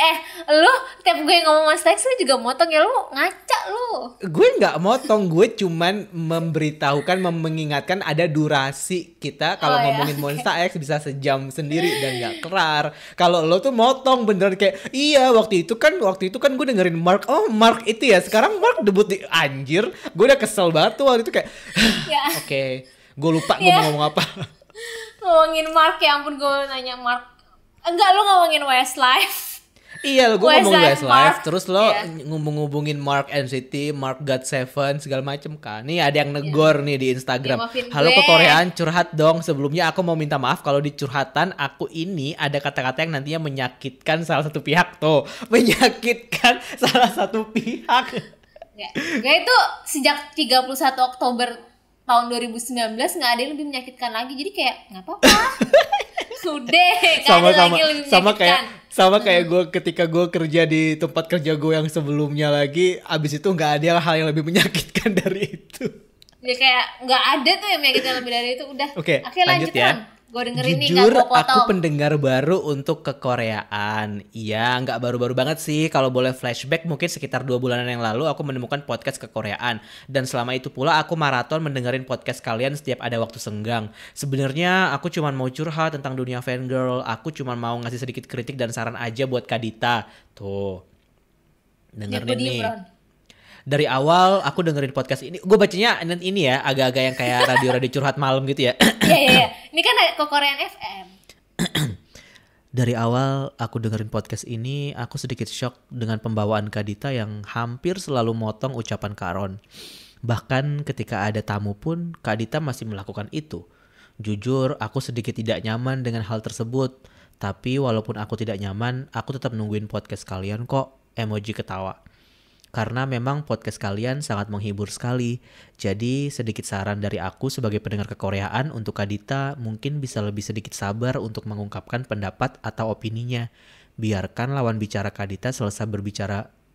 lu tiap gue ngomong Monsta X lu juga motong ya, lu ngaca lu. Gue nggak motong, gue cuman memberitahukan, mengingatkan ada durasi kita kalau ngomongin Monsta X bisa sejam sendiri dan nggak kelar. Kalau lo tuh motong beneran kayak iya waktu itu kan gue dengerin Mark. Oh Mark itu ya, sekarang Mark debut di anjir. Gue udah kesel banget tuh waktu itu kayak Oke. Gue lupa gue mau ngomong apa. Ngomongin Mark, ya ampun, gue nanya Mark. Enggak, lu ngomongin Westlife. Iya, gue ngomongin Westlife, terus lo ngubungin Mark NCT, Mark GOT7 segala macem kan. Nih ada yang negor nih di Instagram. Halo ke Koreaan curhat dong. Sebelumnya aku mau minta maaf kalau di curhatan aku ini ada kata-kata yang nantinya menyakitkan salah satu pihak tuh. Menyakitkan salah satu pihak. Gak itu sejak 31 Oktober tahun 2019 nggak ada yang lebih menyakitkan lagi, jadi kayak nggak apa-apa. Udah, sama kayak gue ketika gue kerja di tempat kerja gue yang sebelumnya lagi, abis itu nggak ada hal yang lebih menyakitkan dari itu. Ya kayak nggak ada tuh yang menyakitkan lebih dari itu. Udah. Oke, lanjut ya. Gue dengerin nih, jujur gak aku pendengar baru untuk kekoreaan. Iya, nggak baru-baru banget sih. Kalau boleh flashback mungkin sekitar 2 bulanan yang lalu aku menemukan podcast kekoreaan. Dan selama itu pula aku maraton mendengerin podcast kalian setiap ada waktu senggang. Sebenarnya aku cuma mau curhat tentang dunia fangirl. Aku cuma mau ngasih sedikit kritik dan saran aja buat Kak Dita. Tuh, dengerin nih. Dari awal aku dengerin podcast ini, gue bacanya ini ya, agak-agak yang kayak radio-radio curhat malam gitu ya. Iya. Ini kan Korean FM. Dari awal aku dengerin podcast ini, aku sedikit shock dengan pembawaan Kadita yang hampir selalu motong ucapan Kak Ron. Bahkan ketika ada tamu pun, Kadita masih melakukan itu. Jujur, aku sedikit tidak nyaman dengan hal tersebut. Tapi walaupun aku tidak nyaman, aku tetap nungguin podcast kalian kok, emoji ketawa. Karena memang podcast kalian sangat menghibur sekali. Jadi sedikit saran dari aku sebagai pendengar kekoreaan untuk Kadita, mungkin bisa lebih sedikit sabar untuk mengungkapkan pendapat atau opininya. Biarkan lawan bicara Kadita selesai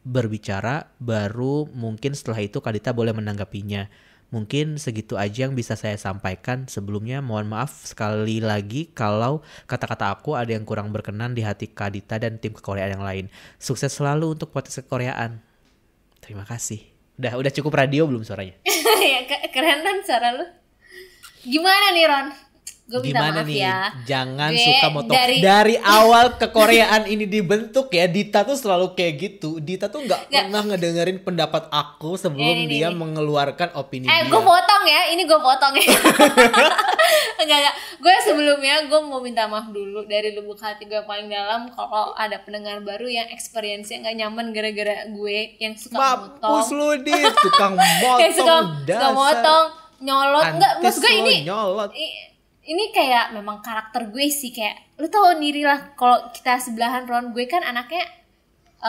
berbicara, baru mungkin setelah itu Kadita boleh menanggapinya. Mungkin segitu aja yang bisa saya sampaikan. Sebelumnya mohon maaf sekali lagi kalau kata-kata aku ada yang kurang berkenan di hati Kadita dan tim kekoreaan yang lain. Sukses selalu untuk podcast kekoreaan. Terima kasih. Udah cukup radio belum suaranya? Ya keren kan suara lu. Gimana nih Ron? Gue minta Gimana maaf nih? ya. Jangan Gue suka motong. Dari awal kekoreaan ini dibentuk ya, Dita tuh selalu kayak gitu. Dita tuh nggak pernah ngedengerin pendapat aku sebelum dia mengeluarkan opini dia. Gue potong ya, ini gue potong ya. enggak. Gue sebelumnya gue mau minta maaf dulu dari lubuk hati gue paling dalam kalau ada pendengar baru yang experience-nya nggak nyaman gara-gara gue yang suka motong. Mampus lu Dit, tukang motong. Yang suka motong, nyolot. Enggak, maksud gue ini nyolot. Ini kayak memang karakter gue sih, kayak lu tau sendiri lah kalau kita sebelahan Ron, gue kan anaknya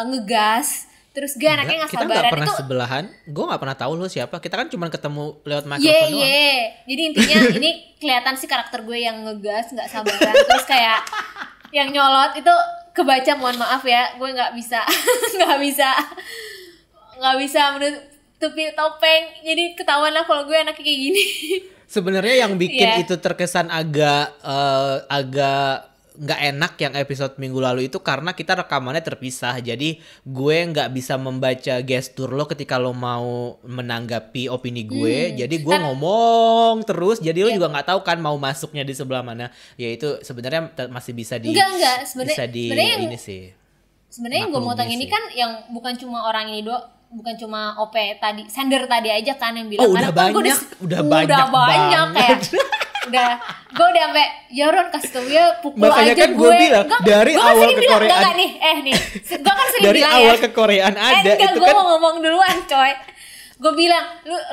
ngegas, terus gue anaknya nggak sabaran. Kita nggak pernah sebelahan, gue nggak pernah tahu lu siapa. Kita kan cuma ketemu lewat mikrofon doang. Jadi intinya ini kelihatan sih karakter gue yang ngegas, nggak sabaran, terus kayak yang nyolot itu kebaca, mohon maaf ya, gue nggak bisa menutupi topeng, jadi ketahuan lah kalau gue anaknya kayak gini. Sebenarnya yang bikin itu terkesan agak nggak enak yang episode minggu lalu itu karena kita rekamannya terpisah. Jadi gue nggak bisa membaca gestur lo ketika lo mau menanggapi opini gue. Jadi gue ngomong terus. Jadi lo juga nggak tahu kan mau masuknya di sebelah mana. Ya itu sebenarnya masih bisa di enggak. Sebenarnya ini sih. Sebenarnya yang gue motong ini kan yang bukan cuma orang ini doang, bukan cuma OP tadi, sender tadi aja kan yang bilang. Oh udah banyak kayak gue udah sampai ya Ron kasih tau ya pukul makanya aja kan gue bilang dari awal ke Koreaan gue kan sering dari bilang awal ke Koreaan ada itu itu gue kan mau ngomong duluan coy. Gue bilang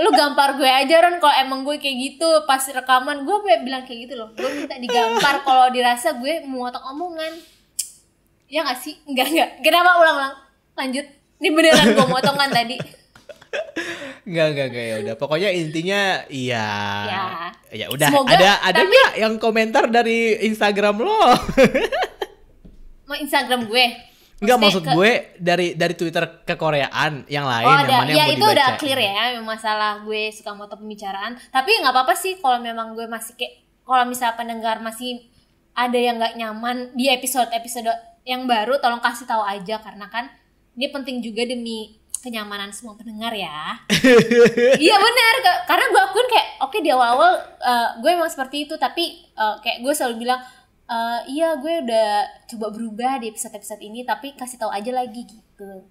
lu gampar gue aja Ron kalau emang gue kayak gitu pas rekaman. Gue bilang kayak gitu loh, gue minta digampar kalau dirasa gue memotong omongan. Ya gak sih? Enggak. Kenapa ulang-ulang? Lanjut. Ini beneran gue motong kan tadi. Enggak ya udah. Pokoknya intinya ya udah. Semoga, ada nggak yang komentar dari Instagram lo? Mau Instagram gue? Enggak, maksud gue dari Twitter ke Koreaan yang lain yang mana yang mau itu dibaca. Udah clear ya masalah gue suka motong pembicaraan. Tapi nggak apa-apa sih kalau memang gue masih kayak, kalau misal pendengar masih ada yang nggak nyaman di episode yang baru, tolong kasih tahu aja karena kan ini penting juga demi kenyamanan semua pendengar ya. Iya benar, karena gue akun kayak oke, di awal gue emang seperti itu, tapi kayak gue selalu bilang iya gue udah coba berubah di episode ini, tapi kasih tahu aja lagi gitu.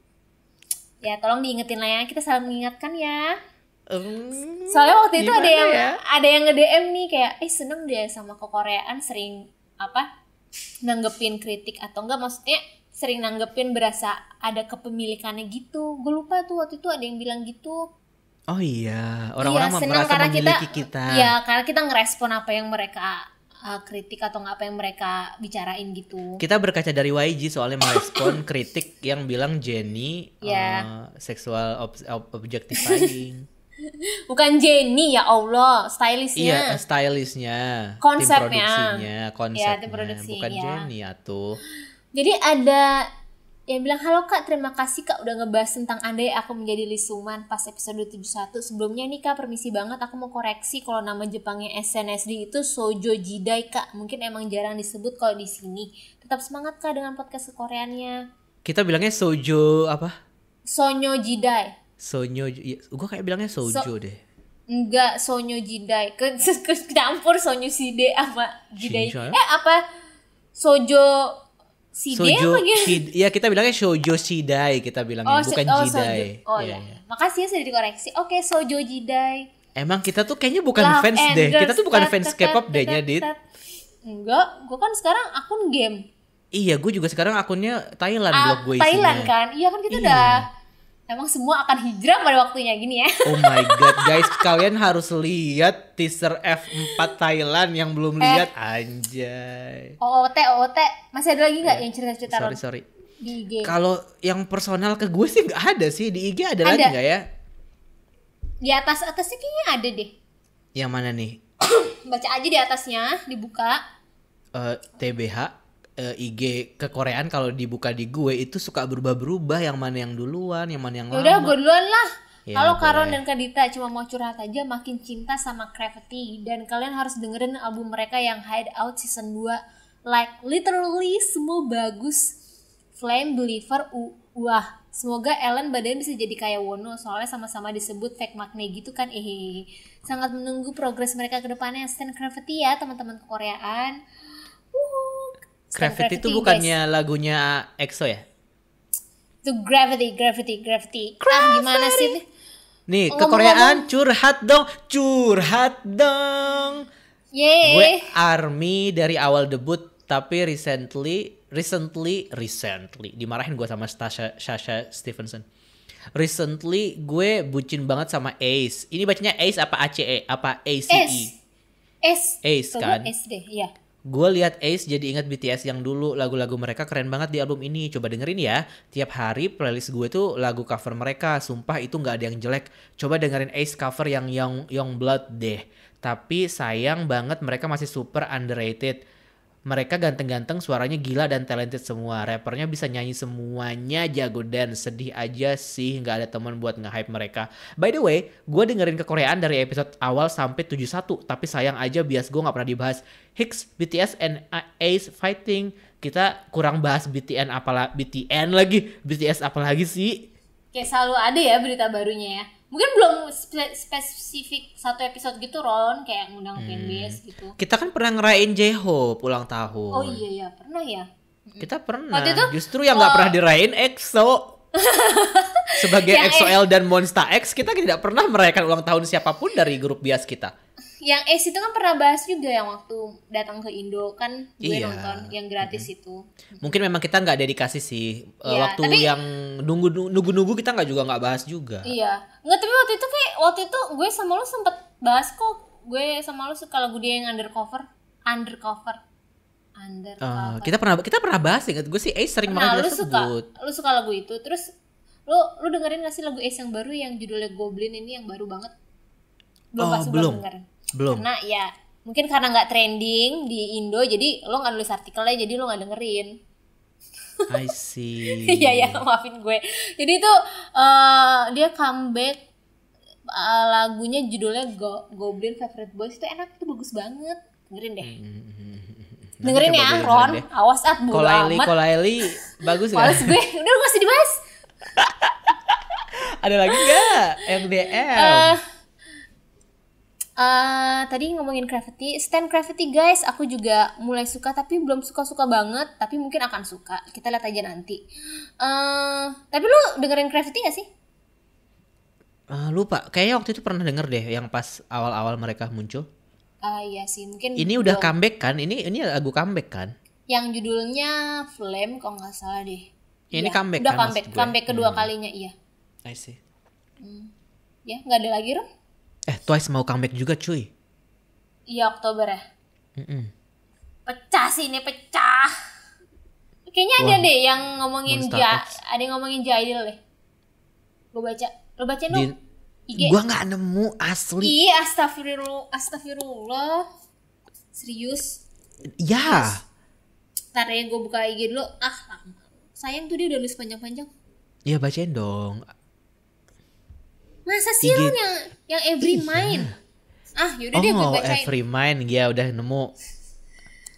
Ya tolong diingetin lah ya, kita selalu mengingatkan ya. Soalnya waktu itu ada yang nge-DM nih kayak seneng deh sama kekoreaan, sering nanggepin kritik atau enggak, maksudnya sering nanggepin berasa ada kepemilikannya gitu. Gue lupa tuh waktu itu ada yang bilang gitu. Oh iya, orang-orang merasa memiliki kita. Iya, karena kita ngerespon apa yang mereka kritik atau apa yang mereka bicarain gitu. Kita berkaca dari YG soalnya merespon kritik yang bilang Jennie sexual objectifying. Bukan Jennie, ya Allah, stylistnya. Iya, stylistnya. Konsepnya. Tim produksinya. Bukan Jennie atuh. Jadi ada yang bilang, halo Kak, terima kasih Kak udah ngebahas tentang Andai Aku Menjadi Lisuman pas episode 71. Sebelumnya nih Kak, permisi banget, aku mau koreksi kalau nama Jepangnya SNSD itu Sojo Jidai Kak. Mungkin emang jarang disebut kalau di sini. Tetap semangat Kak dengan podcast Koreannya. Kita bilangnya Sojo apa? Sonyo Jidai. Gue kayak bilangnya Sojo deh. Enggak, Sonyo Jidai. Kecampur Sonyo Side sama Jidai. Sojo Iya, kita bilangnya Shoujo Shidai, kita bilangnya bukan Jidai. Iya. Makasih ya sudah dikoreksi. Oke, Shoujo Jidai. Emang kita tuh kayaknya bukan fans deh. Kita tuh bukan fans K-pop dehnya, Dit. Enggak, gue kan sekarang akun game. Iya, gue juga sekarang akunnya Thailand blog gue isinya. Thailand kan? Iya kan kita udah. Emang semua akan hijrah pada waktunya gini ya. Oh my god, guys, kalian harus lihat teaser F4 Thailand yang belum lihat, anjay. OOT, masih ada lagi nggak yang cerita-cerita? Sorry. Di IG. Kalau yang personal ke gue sih nggak ada sih, di IG ada lagi nggak ya? Di atasnya kayaknya ada deh. Yang mana nih? Baca aja di atasnya, dibuka. TBH. IG kekoreaan kalau dibuka di gue itu suka berubah-berubah, yang mana yang duluan, yang mana yang lama. Udah, gue duluan lah. Ya, halo Karon dan Kadita, cuma mau curhat aja, makin cinta sama Gravity dan kalian harus dengerin album mereka yang Hideout season 2. Like literally semua bagus. Flame Believer Wah, semoga Ellen badannya bisa jadi kayak Wono, soalnya sama-sama disebut fake maknae gitu kan. Sangat menunggu progres mereka ke depannya. Stan Gravity ya teman-teman Koreaan. Stan Gravity itu guys. bukannya lagunya EXO ya? Itu Gravity. Gimana sih? Nih, Ngomong-ngomong. kekoreaan curhat dong. Yeay. Gue ARMY dari awal debut, tapi recently dimarahin gue sama Sasha Stevenson. Recently gue bucin banget sama Ace. Ini bacanya Ace apa ACE? Apa ACE? Ace kan? S deh, ya. Gue liat Ace jadi ingat BTS yang dulu. Lagu-lagu mereka keren banget di album ini. Coba dengerin ya. Tiap hari playlist gue tuh lagu cover mereka. Sumpah itu gak ada yang jelek. Coba dengerin Ace cover yang Youngblood deh. Tapi sayang banget mereka masih super underrated. Mereka ganteng-ganteng, suaranya gila dan talented semua. Rappernya bisa nyanyi semuanya, jago dance. Sedih aja sih gak ada teman buat nge-hype mereka. By the way, gue dengerin kekoreaan dari episode awal sampai 71. Tapi sayang aja bias gue gak pernah dibahas. Hicks, BTS, and Ace fighting. Kita kurang bahas BTS apalagi sih? Kayak selalu ada ya berita barunya ya. Mungkin belum spesifik satu episode gitu Ron, kayak ngundang fanbase gitu. Kita kan pernah ngerayain J-Hope ulang tahun. Oh iya pernah ya. Kita pernah. Waktu itu, justru yang gak pernah dirayain EXO. Sebagai Yang EXO-L dan Monsta X, kita tidak pernah merayakan ulang tahun siapapun dari grup bias kita. Yang Ace itu kan pernah bahas juga yang waktu datang ke Indo kan gue Iya. nonton yang gratis itu. Mungkin memang kita nggak dedikasi sih. Iya, Waktu tapi- yang nunggu kita nggak bahas juga. Iya. Nggak, tapi waktu itu gue sama lu sempet bahas kok. Gue sama lu suka lagu dia yang undercover. Kita pernah bahas, ingat gue sih Ace sering Nah, banget lu sebut. suka lagu itu. Terus lu dengerin gak sih lagu Ace yang baru yang judulnya Goblin ini yang baru banget? Belum. Dengerin. Belum. Karena ya mungkin karena nggak trending di Indo, jadi lo nggak nulis artikelnya, jadi lo nggak dengerin. I see. Iya maafin gue. Jadi itu dia comeback, lagunya judulnya Goblin Favorite Boys, itu enak, itu bagus banget. Dengerin deh. Dengerin coba ya gue Ron. dengerin deh. Awas bodo amat. Kolaili bagus gak? Males gue. Udah gak usah dibahas. Ada lagi gak? MDM. Tadi ngomongin Gravity, Stan Gravity guys, aku juga mulai suka tapi belum suka-suka banget, tapi mungkin akan suka. Kita lihat aja nanti. Tapi lu dengerin Gravity gak sih? Lupa, kayaknya waktu itu pernah denger deh yang pas awal-awal mereka muncul. Iya sih, mungkin. Ini udah belum. comeback kan? Ini lagu comeback kan? Yang judulnya Flame kalau nggak salah deh. Ini Iya, comeback udah kan maksud gue? comeback kedua kalinya, iya. I see. Ya, nggak ada lagi Ron? Twice mau comeback juga cuy. Iya, Oktober ya. Mm-mm. Pecah sih ini, pecah. Kayaknya ada deh yang ngomongin Monster X. ada yang ngomongin J-Idol deh. Gue baca. Lo baca dong. IG. Gua nggak nemu asli. Iya, astagfirullah. Serius. Ya. Ntar ya gue buka IG dulu. Sayang tuh dia udah nulis panjang-panjang. Ya bacain dong. Masa sih IG. lo yang Every Mind? Yaudah deh gue bacain. Every Mind, ya udah nemu.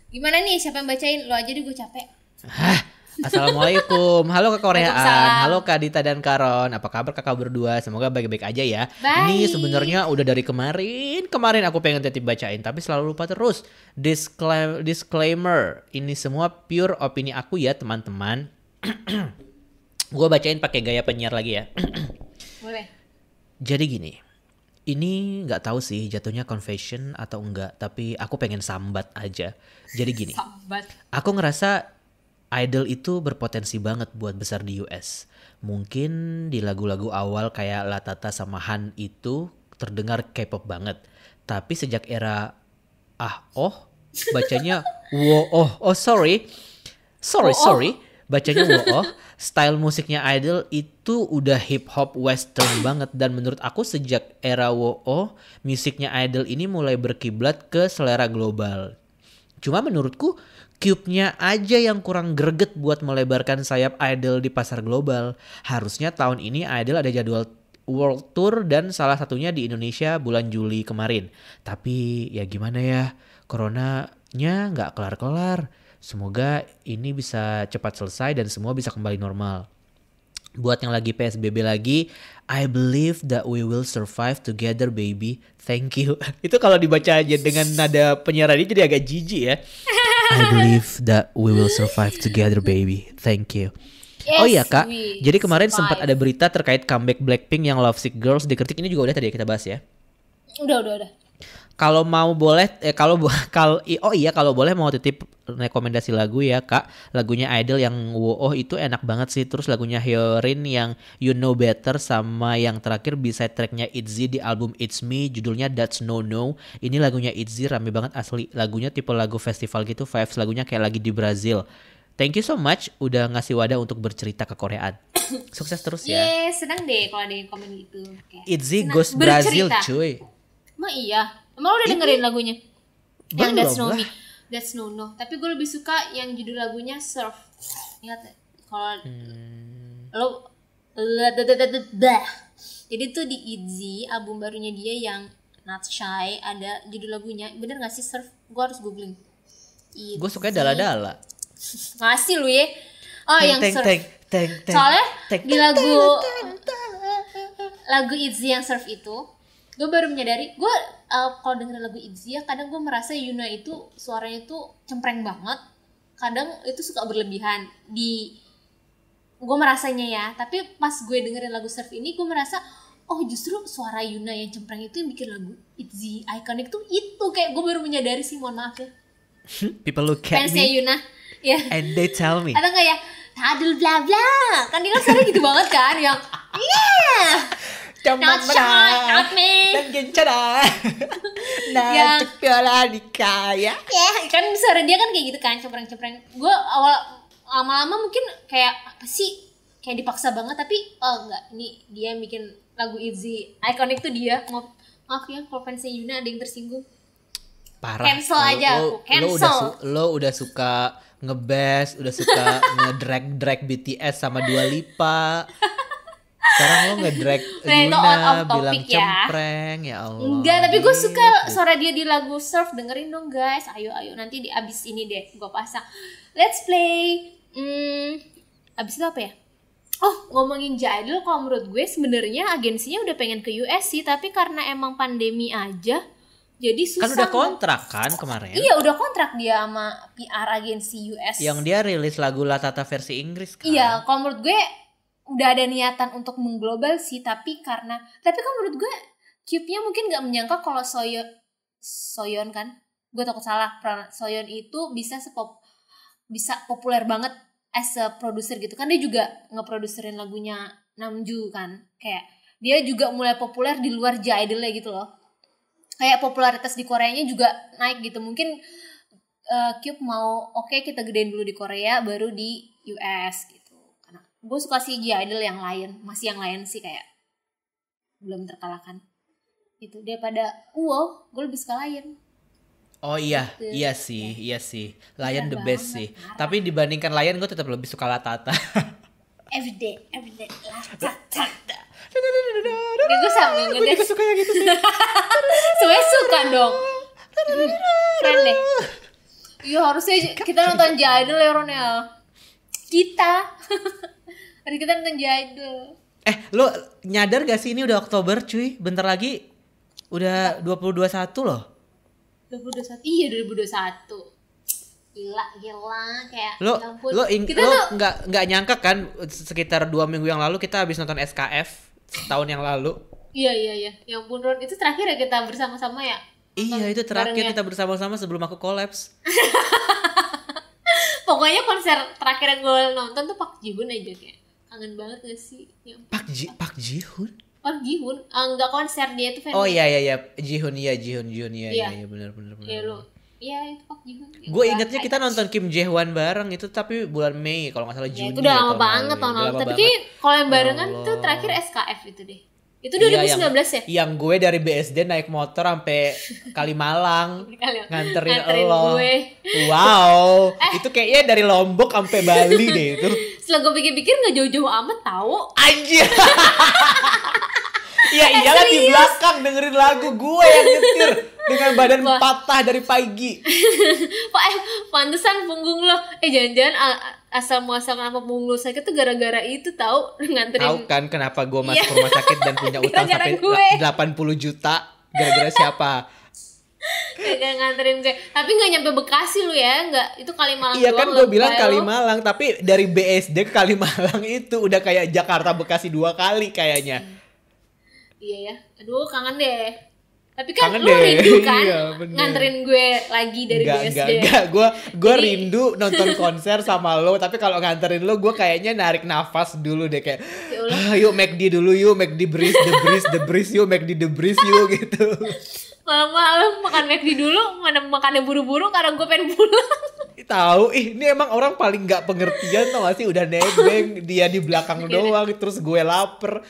Gimana nih, siapa yang bacain? Lo aja deh, gue capek. Assalamualaikum, halo Kak Koreaan, Waalaikumsalam. halo Kak Dita dan Karon, apa kabar kakak berdua? Semoga baik-baik aja ya. Baik. Ini sebenarnya udah dari kemarin aku pengen titip bacain, tapi selalu lupa terus. Disclaimer, ini semua pure opini aku ya teman-teman. Gue bacain pakai gaya penyiar lagi ya. Boleh. Jadi gini, ini nggak tahu sih jatuhnya confession atau enggak, tapi aku pengen sambat aja. Jadi gini. Sambat. Aku ngerasa idol itu berpotensi banget buat besar di US. Mungkin di lagu-lagu awal kayak Latata sama Han itu terdengar K-pop banget. Tapi sejak era bacanya sorry. Bacanya style musiknya idol itu udah hip hop western banget, dan menurut aku sejak era musiknya idol ini mulai berkiblat ke selera global. Cuma menurutku Cube-nya aja yang kurang greget buat melebarkan sayap idol di pasar global. Harusnya tahun ini idol ada jadwal world tour dan salah satunya di Indonesia bulan Juli kemarin. Tapi ya gimana ya, coronanya nggak kelar-kelar. Semoga ini bisa cepat selesai dan semua bisa kembali normal. Buat yang lagi PSBB lagi, I believe that we will survive together baby. Thank you. Itu kalau dibaca aja dengan nada penyiaran ini jadi agak jijik ya. I believe that we will survive together baby. Thank you. Yes, Oh iya Kak, we jadi kemarin sempat survive. ada berita terkait comeback Blackpink yang Lovesick Girls dikritik, ini juga udah tadi ya kita bahas ya. Udah. Kalau mau boleh kalau boleh mau titip rekomendasi lagu ya Kak. Lagunya Idol yang Woah itu enak banget sih. Terus lagunya Hyorin yang You Know Better, sama yang terakhir B-side tracknya ITZY di album It's Me judulnya That's No No. Ini lagunya ITZY rame banget asli. Lagunya tipe lagu festival gitu, vibes lagunya kayak lagi di Brazil. Thank you so much udah ngasih wadah untuk bercerita ke Koreaan. Sukses terus ya. Senang deh kalau ada yang komen gitu. Kayak, ITZY senang. goes Brazil Bercerita. cuy. Emang iya? Emang lo udah dengerin lagunya? Yang Belum That's No lah. Me, That's No No. Tapi gue lebih suka yang judul lagunya Surf. Ingat ya? Kalau lo jadi tuh di ITZY album barunya dia yang Not Shy ada judul lagunya. Bener gak sih Surf? Gue harus googling. Gue suka dala-dala. Ngasih lu ya. Oh yang Surf. Teng. Soalnya di lagu ITZY yang Surf itu gue baru menyadari, gue kalau denger lagu ITZY ya kadang gue merasa Yuna itu suaranya tuh cempreng banget, kadang itu suka berlebihan di gue merasanya ya. Tapi pas gue dengerin lagu Surf ini gue merasa oh justru suara Yuna yang cempreng itu yang bikin lagu ITZY iconic tuh itu. Kayak gue baru menyadari sih, mohon maaf ya People look at fansnya me Yuna ya. and they tell me. Atau enggak ya tadul bla bla, kan dia kan suaranya gitu banget kan yang yeah not shy, not me. Dan gencana. Nah, Yang piala dikaya. ya kan suara dia kan kayak gitu kan, cempreng-cempreng. Gue awal lama-lama mungkin kayak apa sih, kayak dipaksa banget, tapi oh enggak, ini dia yang bikin lagu ITZY iconic tuh dia. Maaf ya kalau fansnya Yuna ada yang tersinggung. Parah. Cancel aja aku, cancel. Lo udah suka nge-bass, udah suka nge-drag BTS sama Dua Lipa. Sekarang lo nge-drag Nah, itu out Yuna of topic bilang ya. cempreng, ya Allah. Enggak, tapi gue suka Gitu. suara dia di lagu Surf. Dengerin dong guys. Ayo nanti di abis ini deh gue pasang. Let's play. Abis itu apa ya? Oh, ngomongin J-Idol, kalau menurut gue sebenarnya agensinya udah pengen ke US sih, tapi karena emang pandemi aja, jadi susah. Kan udah kontrak kan kemarin. Iya, udah kontrak dia sama PR agensi US. Yang dia rilis lagu Latata versi Inggris kan. Iya, kalau menurut gue udah ada niatan untuk mengglobal sih, tapi kalau menurut gue Cube-nya mungkin nggak menyangka kalau Soyeon kan, gue takut salah, Soyeon itu bisa populer banget as a producer gitu kan. Dia juga ngeproduserin lagunya Namju kan, kayak dia juga mulai populer di luar J-Idol-nya gitu loh. Kayak popularitas di Koreanya juga naik gitu. Mungkin Cube mau oke, kita gedein dulu di Korea baru di US gitu. Karena gue suka sih J-Idol yang lain, masih yang lain sih kayak belum terkalahkan. Itu daripada gue lebih suka Lion. Oh iya, Gitu. iya sih. Lion Bener the best banget, sih. parah. Tapi dibandingkan Lion gue tetap lebih suka Latata. Everyday gue sambil Gue juga suka yang gitu sih. semuanya suka dong. Keren deh. Iya, harusnya kita nonton J-Idol ya Ron ya. Hari kita nonton J-Idol. Lo nyadar gak sih ini udah Oktober cuy? Bentar lagi udah 2021 loh. 2021. Iya, 2021. Gila kayak Lo ya ampun. lo Kita lo tuh nggak nyangka kan sekitar 2 minggu yang lalu kita habis nonton SKF setahun yang lalu. iya. Ya ampun Ron, itu terakhir ya kita bersama-sama ya. Iya, itu terakhir barengnya. kita bersama-sama sebelum aku kolaps. Pokoknya konser terakhir yang gue nonton tuh Park Ji-hoon aja kayak. Kangen banget gak sih? Ya, Park Ji-hoon. Park Ji-hoon, enggak konser dia tuh fan. Oh iya Ji-hoon iya benar. Iya lo. Iya itu Park Ji-hoon. Gue ingetnya kita nonton Kim Jae-hwan bareng itu tapi bulan Mei kalau nggak salah Ya, Juni. itu udah ya, lama tahun banget lalu. tahun Udah lalu. lama Tapi banget. kayak kalau yang barengan Ya tuh Allah. terakhir SKF itu deh. Itu Iya, 2019 ya? Yang gue dari BSD naik motor sampai Kalimalang nganterin lo. gue. Wow, itu kayaknya dari Lombok sampai Bali deh itu. Setelah gue pikir-pikir nggak jauh-jauh amat tahu. Anjir. Iya iyalah di belakang dengerin lagu gue yang nyetir dengan badan patah dari pagi. Pantesan punggung lo. Jangan-jangan asal muasal kenapa punggung lo sakit tuh gara-gara itu tahu nganterin. Tahu kan kenapa gue masuk rumah sakit dan punya utang sampai 80 juta gara-gara siapa? Gara-gara nganterin gue. Tapi nggak nyampe Bekasi lu ya, nggak, itu Kalimalang. Iya kan gue bilang Kalimalang, tapi dari BSD ke Kalimalang itu udah kayak Jakarta Bekasi 2 kali kayaknya. Iya ya, aduh kangen deh. Tapi kan kangen lu deh. rindu kan Iya, nganterin gue lagi dari BSD. Enggak, gue rindu nonton konser sama lo, tapi kalau nganterin lo gue kayaknya narik nafas dulu deh kayak yuk McD dulu yuk, McD the breeze yuk, McD the breeze yuk gitu. Malam-malam makan McD dulu, makannya buru-buru karena gue pengen pulang. Tahu, ini emang orang paling nggak pengertian tau gak sih, udah nebeng dia di belakang doang, terus gue lapar.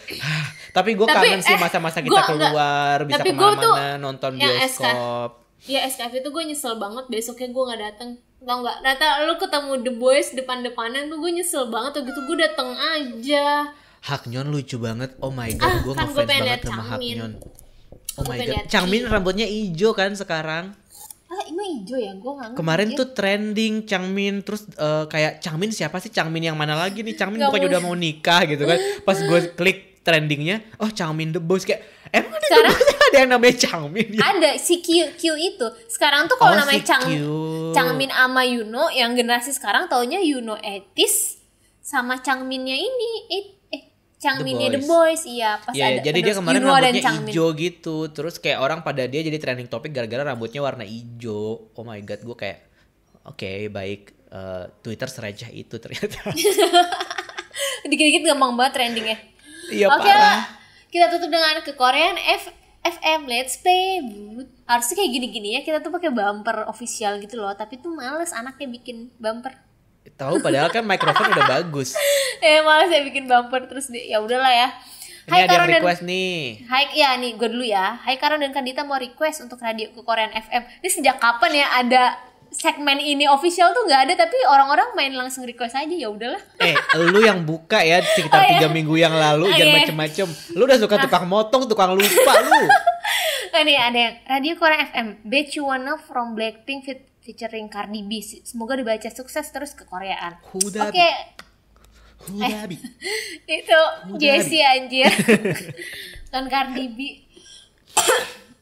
Tapi gue kangen sih masa-masa kita keluar, bisa kemana-mana, nonton bioskop. Ya SKF itu gue nyesel banget besoknya gue nggak datang. Tau nggak? Data lu ketemu The Boys depan-depanan tuh gue nyesel banget. Tuh gitu gue datang aja. Haknyeon lucu banget, oh my god, gue kan ngefans banget sama Haknyeon. Oh my god, Changmin rambutnya hijau kan sekarang. Emang hijau ya? Gue nggak ngerti. Kemarin tuh trending Changmin, terus kayak Changmin siapa sih? Changmin yang mana lagi nih? Changmin bukannya udah mau nikah gitu kan? Pas gue klik trendingnya, oh Changmin The Boss, kayak emang ada sekarang, The Boss ada yang namanya Changmin ya? Ada si Q itu. Sekarang tuh kalau namanya Changmin sama Yuno, yang generasi sekarang taunya Yuno Etis sama Changminnya ini Changminnya The Boys, iya pas ya, ada. Jadi dia kemarin rambutnya hijau gitu, terus kayak orang pada dia jadi trending topik gara-gara rambutnya warna hijau. Oh my god, gue kayak oke, baik, Twitter sereceh itu ternyata. Dikit-dikit gampang banget trendingnya. Iya Oke parah. lah, kita tutup dengan ke Korean FM Let's Play. Harusnya kayak gini-gini ya, kita tuh pakai bumper official gitu loh, tapi tuh males anaknya bikin bumper. Tahu padahal kan mikrofon udah bagus. Malas ya bikin bumper terus ya udahlah ya. Ini ada yang request nih. Hai, ya nih gue dulu ya. Hai Karon dan Kandita mau request untuk radio ke Korean FM. Ini sejak kapan ya ada segmen ini official tuh nggak ada, tapi orang-orang main langsung request aja, ya udahlah. Lu yang buka ya sekitar 3 minggu yang lalu, jangan macem-macem. Lu udah suka tukang motong, tukang lupa lu. Nih ada yang radio Korean FM, Bet You Wanna from Blackpink featuring Cardi B. Semoga dibaca sukses terus ke Koreaan. Oke. Hudabi. Itu Jessie anjir. Dan Cardi B.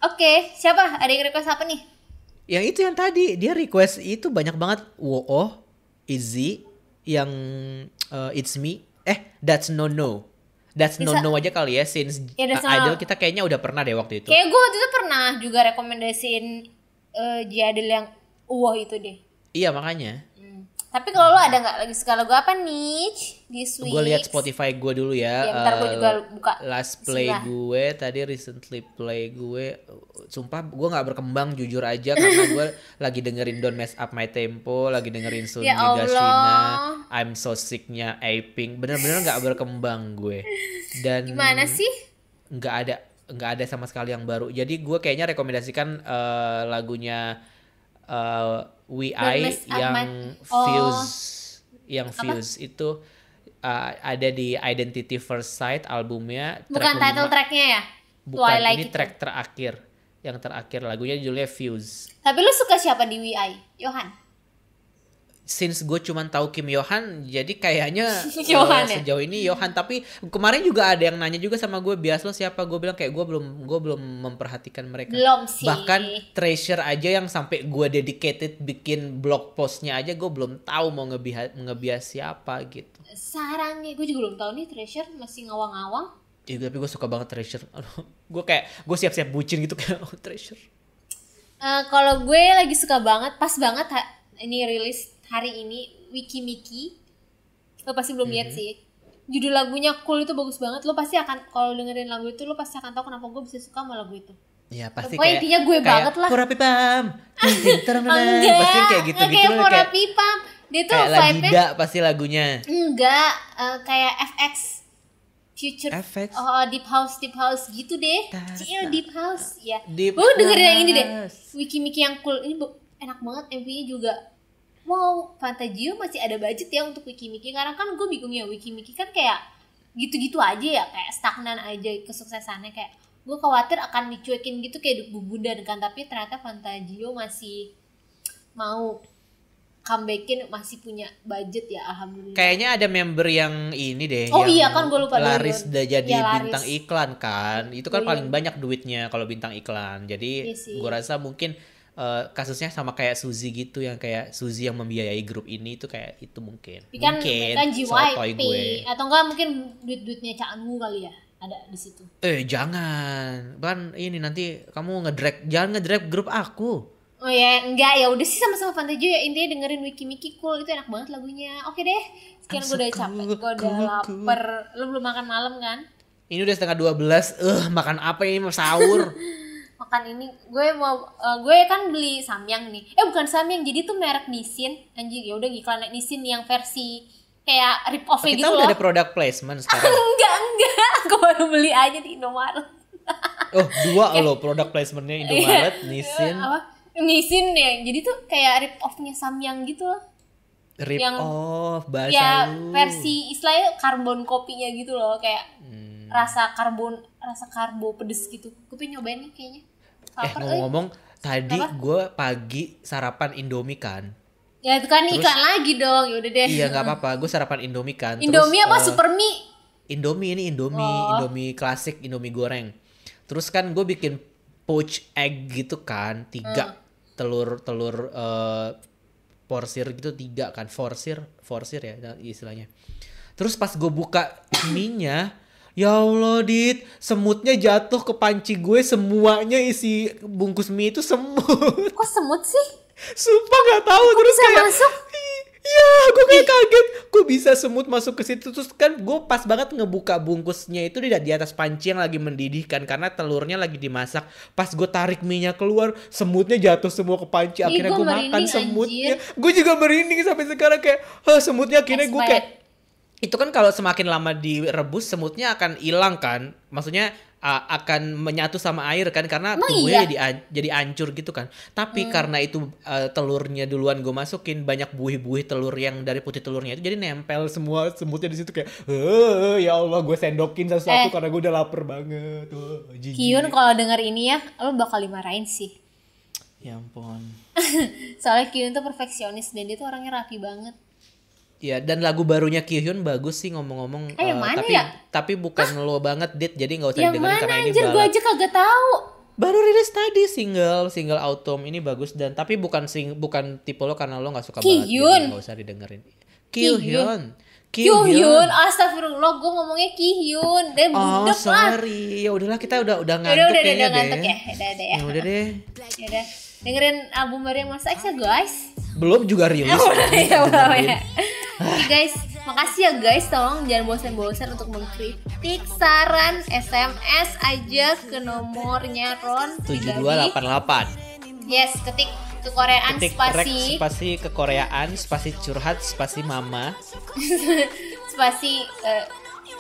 Oke, siapa? Ada yang request apa nih? Yang itu yang tadi dia request itu banyak banget. Woo, Izzy, yang It's Me. That's No. That's No aja kali ya, since Idol kita kayaknya udah pernah deh waktu itu. Kayak gue waktu itu pernah juga rekomendasiin Jadil yang itu deh. Iya makanya. Tapi kalau lo ada nggak lagi suka lagu apa nih this week? Gue lihat Spotify gue dulu ya. Bentar gue juga buka. Last play gue tadi, recently play gue. Sumpah gue nggak berkembang jujur aja karena gue lagi dengerin Don't Mess Up My Tempo, lagi dengerin Sun Higashina, I'm So Sick-nya Aping. Bener-bener nggak berkembang gue. Dan gimana sih? Nggak ada sama sekali yang baru. Jadi gue kayaknya rekomendasikan lagunya WI yang Fuse itu ada di Identity First Sight albumnya. Bukan title tracknya ya? Bukan, ini track terakhir. Yang terakhir lagunya judulnya Fuse. Tapi lu suka siapa di WI? Yohan? Since gue cuma tahu Kim Yohan, jadi kayaknya sejauh ini Yohan. Tapi kemarin juga ada yang nanya juga sama gue, bias lo siapa? Gue bilang kayak gue belum memperhatikan mereka. Belum sih. Bahkan Treasure aja yang sampai gue dedicated bikin blog postnya aja gue belum tahu mau ngebias siapa gitu. Sarangnya gue juga belum tahu nih. Treasure masih ngawang-ngawang. Tapi gue suka banget Treasure. Gue siap-siap bucin gitu kayak Treasure. Kalau gue lagi suka banget, pas banget ini rilis hari ini Wiki Miki. Lo pasti belum lihat sih. Judul lagunya Cool, itu bagus banget. Lo pasti akan, kalau dengerin lagu itu, lo pasti akan tahu kenapa gue bisa suka sama lagu itu. Ya pasti pokoknya intinya gue banget lah. Pura pipam. Pasti kayak gitu-gitu. Kayak Pura Pipam. Dia tuh kayak Lagida pasti lagunya. Enggak, kayak FX Future FX. Deep House gitu deh. Deep House ya. Dengerin yang ini deh. Wiki Miki yang Cool ini enak banget, MV-nya juga. Wow, Fantagio masih ada budget ya untuk Wiki Miki. Karena kan gue bingung ya, Wiki Miki kan kayak gitu-gitu aja ya, kayak stagnan aja kesuksesannya, kayak gue khawatir akan dicuekin gitu kayak Bubundan kan, tapi ternyata Fantagio masih mau comebackin, masih punya budget ya, alhamdulillah. Kayaknya ada member yang ini deh. Oh yang iya kan, gue lupa. Laris udah jadi ya, bintang iklan kan. Itu kan Iya. paling banyak duitnya kalau bintang iklan. Jadi Iya sih. gue rasa mungkin kasusnya sama kayak Suzy gitu, yang kayak Suzy yang membiayai grup ini itu kayak itu mungkin. Kan sotoy JYP gue. atau enggak mungkin duit-duitnya Cak Anu kali ya, ada di situ. Jangan. Kan ini nanti kamu jangan ngedrag grup aku. Oh ya, enggak, ya udah sih sama-sama Fantagio ya, intinya dengerin Wiki Miki Cool, itu enak banget lagunya. Oke deh, sekian gue udah capek, gue udah lapar. Lu belum makan malam kan? Ini udah 11:30. Makan apa ini, mau sahur? Makan ini, gue kan beli samyang nih. Bukan samyang, jadi tuh merek Nissin. Anjir, ya udah iklan Nissin yang versi kayak rip off gitu Kita loh. udah ada product placement sekarang. Enggak, gue baru beli aja di Indomaret. Oh, 2 loh product placementnya, Indomaret, Nissin. Apa? Nissin ya, jadi tuh kayak rip off-nya Samyang gitu loh. Rip off, bahasa ya, lu. versi istilahnya karbon kopinya gitu loh, kayak rasa karbo pedes gitu. Gue pengen nyobain nih kayaknya. Ngomong-ngomong, tadi gue pagi sarapan Indomie kan. Ya itu kan iklan lagi dong, yaudah deh. Iya nggak apa-apa, gue sarapan Indomie kan. Indomie apa Super Mie? Indomie klasik, Indomie goreng. Terus kan gue bikin poached egg gitu kan, 3 telur porsir gitu, 3 kan, forsir ya istilahnya. Terus pas gue buka mie-nya, ya Allah Dit, semutnya jatuh ke panci gue, semuanya isi bungkus mie itu semut. Kok semut sih? Sumpah nggak tahu. Terus bisa kayak masuk? Iya, gue kayak kaget. Gue bisa semut masuk ke situ. Terus kan gue pas banget ngebuka bungkusnya itu di atas panci yang lagi mendidih kan, karena telurnya lagi dimasak. Pas gue tarik mie-nya keluar, semutnya jatuh semua ke panci. Akhirnya gue makan semutnya. Gue juga merinding sampai sekarang kayak, semutnya akhirnya gue kayak. Itu kan kalau semakin lama direbus, semutnya akan hilang kan. Maksudnya akan menyatu sama air kan, karena tubuhnya jadi hancur gitu kan. Tapi karena itu telurnya duluan gue masukin, banyak buih-buih telur yang dari putih telurnya itu jadi nempel semua semutnya di situ kayak ya Allah, gue sendokin sesuatu karena gue udah lapar banget. Kyun kalau denger ini ya, lo bakal dimarahin sih. Ya ampun. Soalnya Kyun tuh perfeksionis dan dia tuh orangnya rapi banget. Ya, dan lagu barunya Kyuhyun bagus sih ngomong-ngomong. Tapi bukan lo banget, Dit. Jadi nggak usah didengerin karena ini gue aja kagak tahu. Baru rilis tadi single Autumn, ini bagus, dan tapi bukan tipe lo karena lo nggak suka banget. Jadi nggak usah didengerin. Kyuhyun. Astagfirullah, gue ngomongnya Kyuhyun. Dan budek lah. Sorry. Ya udahlah, kita udah ngantuk kayaknya deh. Ngantuk ya. Udah deh. Ya udah. Dengerin album baru Monsta X ya guys. Belum juga rilis. Ya. Guys, makasih ya guys, tolong jangan bosan-bosan untuk mengkritik, saran, SMS aja ke nomornya Ron 7288. Yes, ketik kekoreaan spasi kekoreaan spasi curhat spasi mama spasi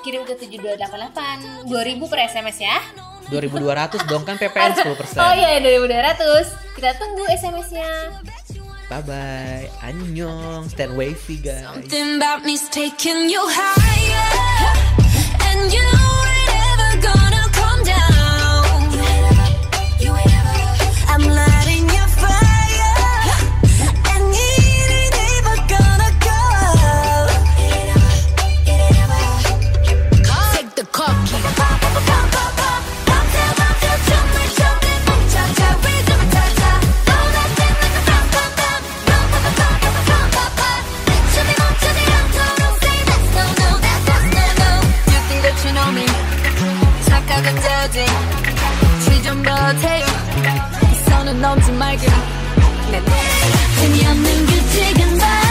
kirim ke 7288 2000 per SMS ya. 2200 dong, kan PPN 10%. Oh iya, 2200. Kita tunggu SMS-nya. Bye-bye. Annyeong. Stand wavy, guys. Something about me's taking you higher, and you ain't ever gonna come down. I'm lighting your fire, and it ain't ever gonna go. Take the cocky. 넘지 말고 재미없는 그 지금 봐